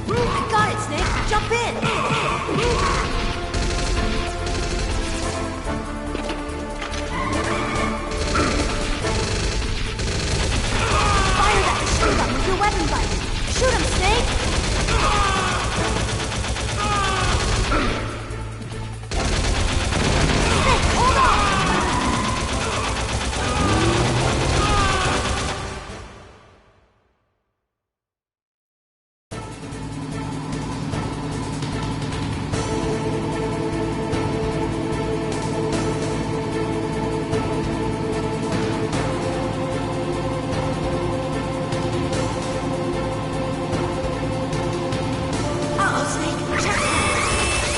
I got it, Snake. Jump in. Fire that machine gun with your weapon button. Shoot him, Snake. Snake, hold on. Uh-oh, Snake. Check it.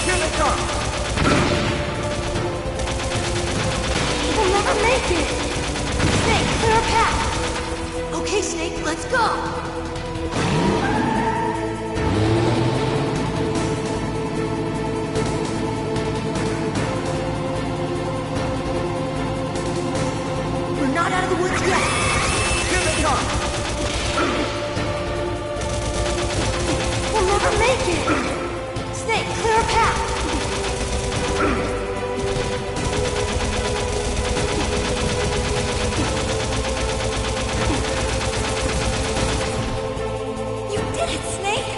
Here they come. We'll never make it. Snake, clear a path. Okay, Snake, let's go. We're not out of the woods yet. Here they come. We'll never make it! Snake, clear a path! You did it, Snake!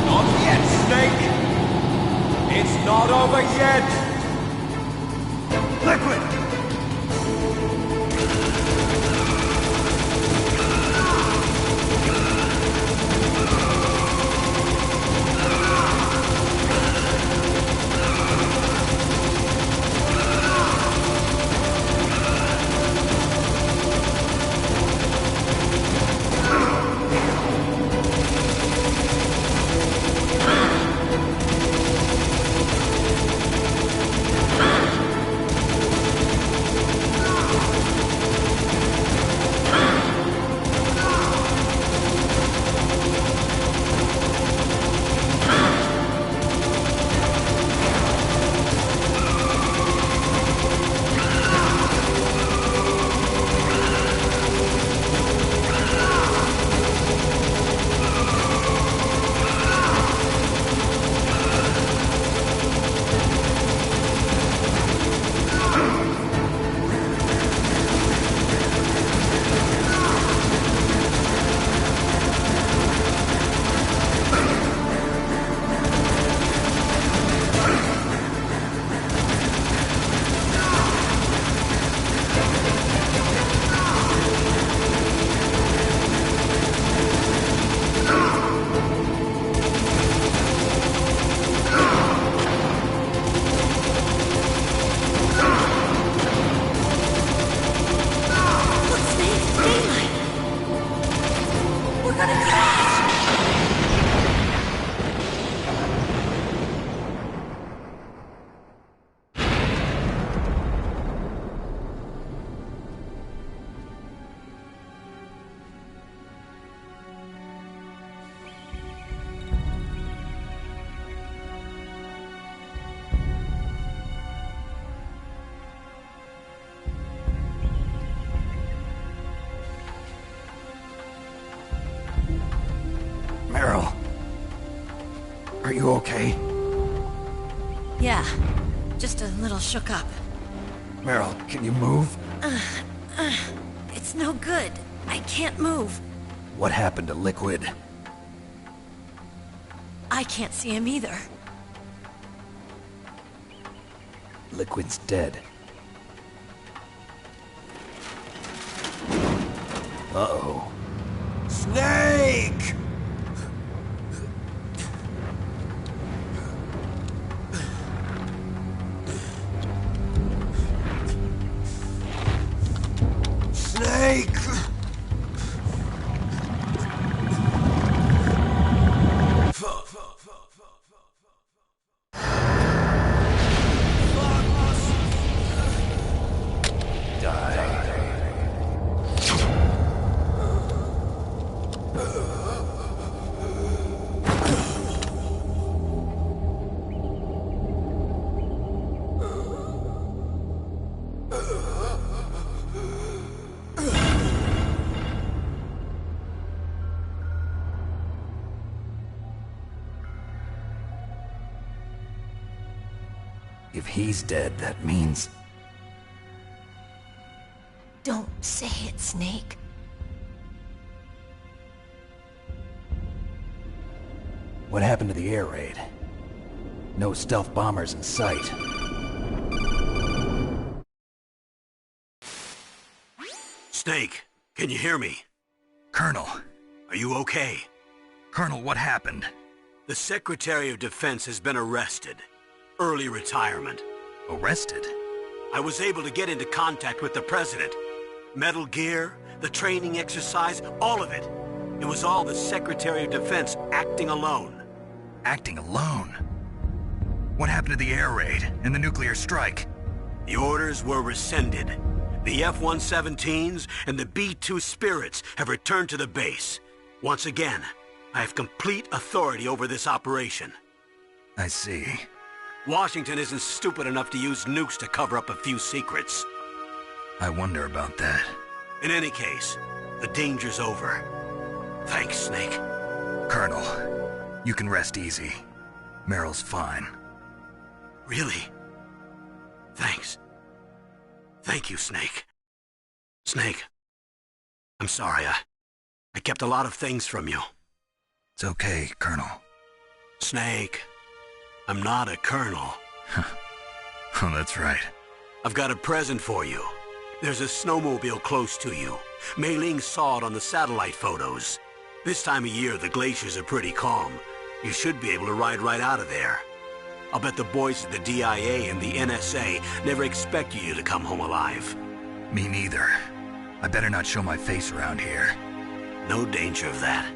Not yet, Snake! It's not over yet! Liquid! gotta do this! Meryl. Are you okay? Yeah, just a little shook up. Meryl, can you move? It's no good. I can't move. What happened to Liquid? I can't see him either. Liquid's dead. Uh-oh. Snake! Snake! If he's dead, that means... Don't say it, Snake. What happened to the air raid? No stealth bombers in sight. Snake, can you hear me? Colonel. Are you okay? Colonel, what happened? The Secretary of Defense has been arrested. Early retirement. Arrested? I was able to get into contact with the President. Metal Gear, the training exercise, all of it. It was all the Secretary of Defense acting alone. Acting alone? What happened to the air raid and the nuclear strike? The orders were rescinded. The F-117s and the B-2 Spirits have returned to the base. Once again, I have complete authority over this operation. I see. Washington isn't stupid enough to use nukes to cover up a few secrets. I wonder about that. In any case, the danger's over. Thanks, Snake. Colonel, you can rest easy. Meryl's fine. Really? Thanks. Thank you, Snake. Snake, I'm sorry. I kept a lot of things from you. It's okay, Colonel. Snake, I'm not a colonel. Oh, that's right. I've got a present for you. There's a snowmobile close to you. Mei Ling saw it on the satellite photos. This time of year, the glaciers are pretty calm. You should be able to ride right out of there. I'll bet the boys at the DIA and the NSA never expected you to come home alive. Me neither. I better not show my face around here. No danger of that.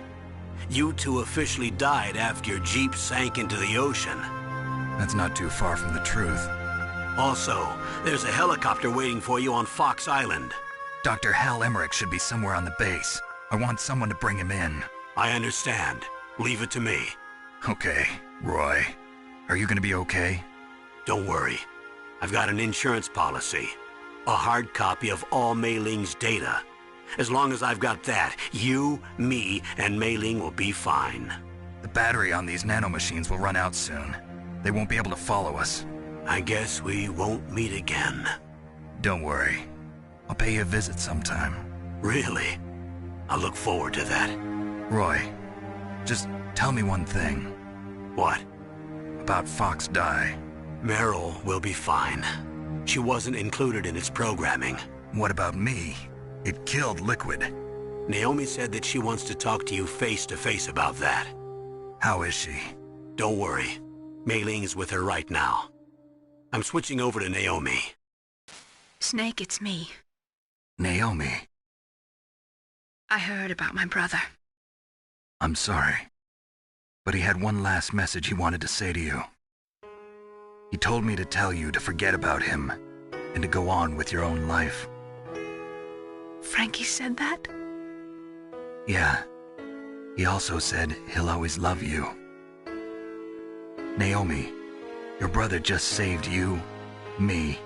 You two officially died after your Jeep sank into the ocean. That's not too far from the truth. Also, there's a helicopter waiting for you on Fox Island. Dr. Hal Emmerich should be somewhere on the base. I want someone to bring him in. I understand. Leave it to me. Okay, Roy. Are you gonna be okay? Don't worry. I've got an insurance policy. A hard copy of all Mei Ling's data. As long as I've got that, you, me, and Mei Ling will be fine. The battery on these nanomachines will run out soon. They won't be able to follow us. I guess we won't meet again. Don't worry. I'll pay you a visit sometime. Really? I look forward to that. Roy, just tell me one thing. What? About Fox Die. Meryl will be fine. She wasn't included in its programming. What about me? It killed Liquid. Naomi said that she wants to talk to you face to face about that. How is she? Don't worry. Mei Ling is with her right now. I'm switching over to Naomi. Snake, it's me. Naomi. I heard about my brother. I'm sorry. But he had one last message he wanted to say to you. He told me to tell you to forget about him and to go on with your own life. Frankie said that? Yeah. He also said he'll always love you. Naomi, your brother just saved you, me,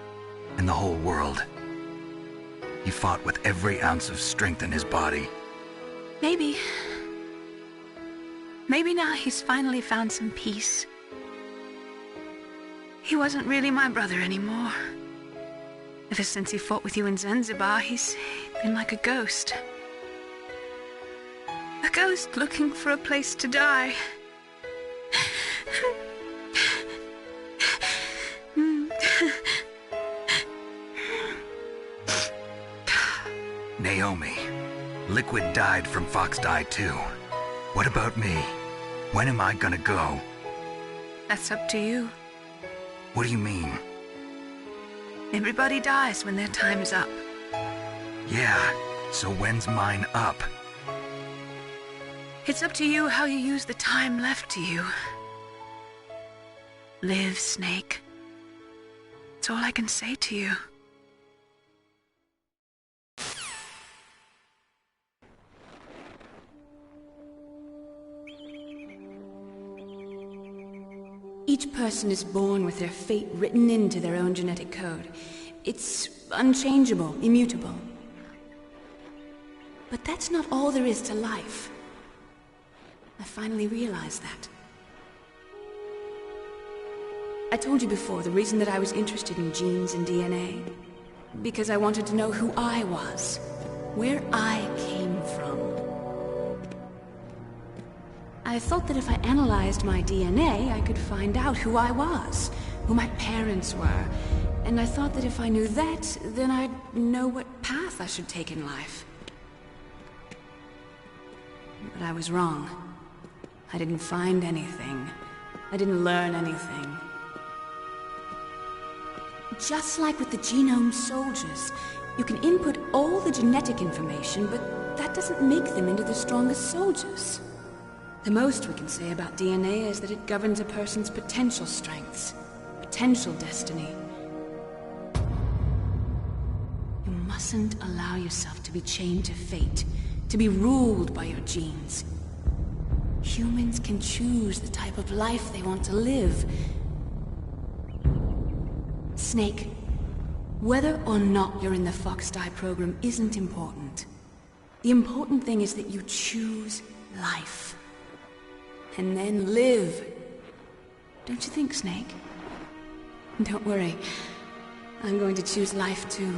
and the whole world. He fought with every ounce of strength in his body. Maybe now he's finally found some peace. He wasn't really my brother anymore. Ever since he fought with you in Zanzibar, he's been like a ghost. A ghost looking for a place to die. Naomi, Liquid died from Fox Die too. What about me? When am I gonna go? That's up to you. What do you mean? Everybody dies when their time's up. Yeah, so when's mine up? It's up to you how you use the time left to you. Live, Snake. That's all I can say to you. Each person is born with their fate written into their own genetic code. It's unchangeable, immutable. But that's not all there is to life. I finally realized that. I told you before the reason that I was interested in genes and DNA. Because I wanted to know who I was, where I came from. I thought that if I analyzed my DNA, I could find out who I was, who my parents were. And I thought that if I knew that, then I'd know what path I should take in life. But I was wrong. I didn't find anything. I didn't learn anything. Just like with the genome soldiers, you can input all the genetic information, but that doesn't make them into the strongest soldiers. The most we can say about DNA is that it governs a person's potential strengths, potential destiny. You mustn't allow yourself to be chained to fate, to be ruled by your genes. Humans can choose the type of life they want to live. Snake, whether or not you're in the Fox Die program isn't important. The important thing is that you choose life. And then live. Don't you think, Snake? Don't worry. I'm going to choose life too.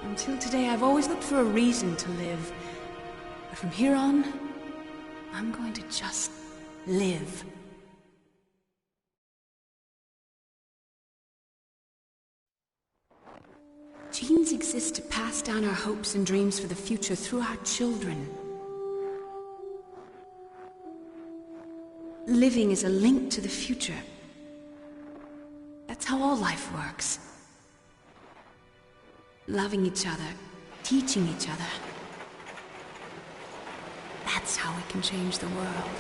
Until today, I've always looked for a reason to live. But from here on, I'm going to just live. Genes exist to pass down our hopes and dreams for the future through our children. Living is a link to the future. That's how all life works. Loving each other, teaching each other. That's how we can change the world.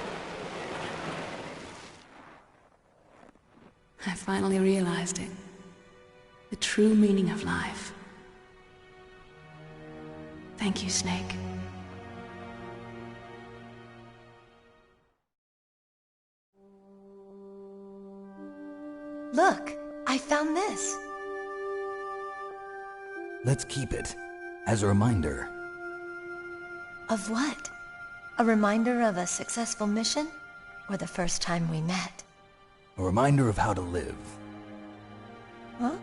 I finally realized it. The true meaning of life. Thank you, Snake. Look, I found this. Let's keep it, as a reminder. Of what? A reminder of a successful mission? Or the first time we met? A reminder of how to live. Huh?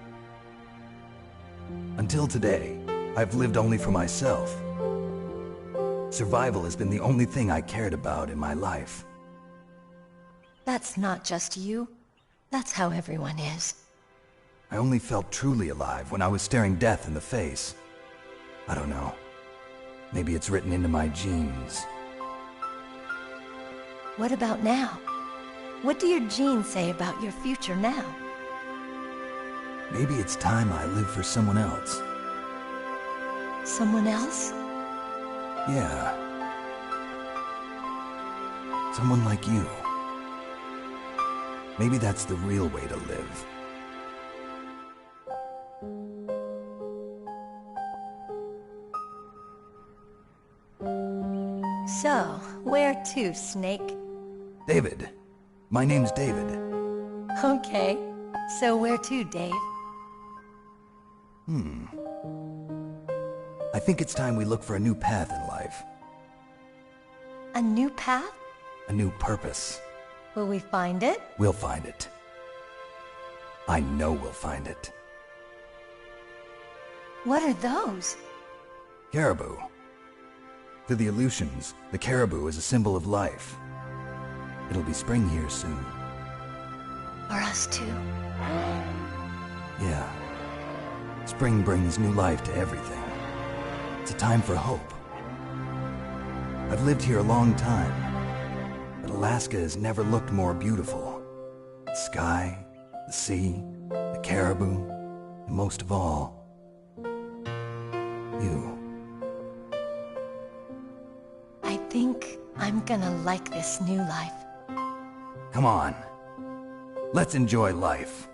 Until today, I've lived only for myself. Survival has been the only thing I cared about in my life. That's not just you. That's how everyone is. I only felt truly alive when I was staring death in the face. I don't know. Maybe it's written into my genes. What about now? What do your genes say about your future now? Maybe it's time I live for someone else. Someone else? Yeah. Someone like you. Maybe that's the real way to live. So, where to, Snake? David. My name's David. Okay. So where to, Dave? I think it's time we look for a new path in life. A new path? A new purpose. Will we find it? We'll find it. I know we'll find it. What are those? Caribou. To the Aleutians, the caribou is a symbol of life. It'll be spring here soon. For us too? Yeah. Spring brings new life to everything. It's a time for hope. I've lived here a long time, but Alaska has never looked more beautiful. The sky, the sea, the caribou, and most of all, you. I think I'm gonna like this new life. Come on. Let's enjoy life.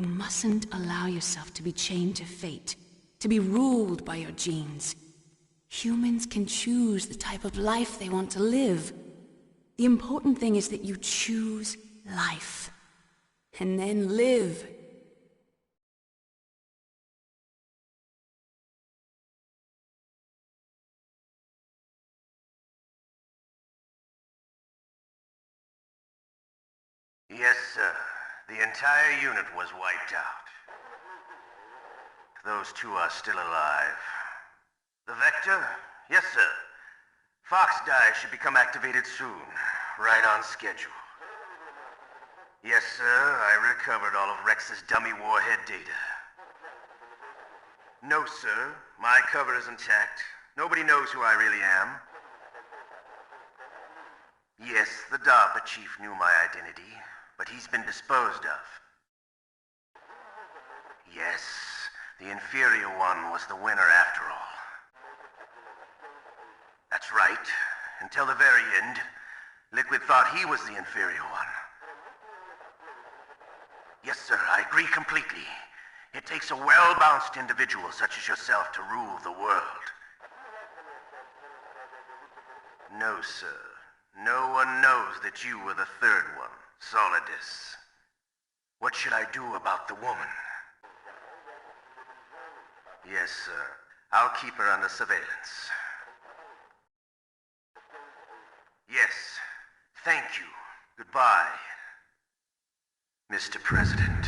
You mustn't allow yourself to be chained to fate, to be ruled by your genes. Humans can choose the type of life they want to live. The important thing is that you choose life. And then live. Yes, sir. The entire unit was wiped out. Those two are still alive. The Vector? Yes, sir. Fox Die should become activated soon. Right on schedule. Yes, sir. I recovered all of Rex's dummy warhead data. No, sir. My cover is intact. Nobody knows who I really am. Yes, the DARPA chief knew my identity, but he's been disposed of. Yes, the inferior one was the winner after all. That's right. Until the very end, Liquid thought he was the inferior one. Yes, sir, I agree completely. It takes a well-balanced individual such as yourself to rule the world. No, sir. No one knows that you were the third one, Solidus. What should I do about the woman? Yes, sir. I'll keep her under surveillance. Yes. Thank you. Goodbye, Mr. President.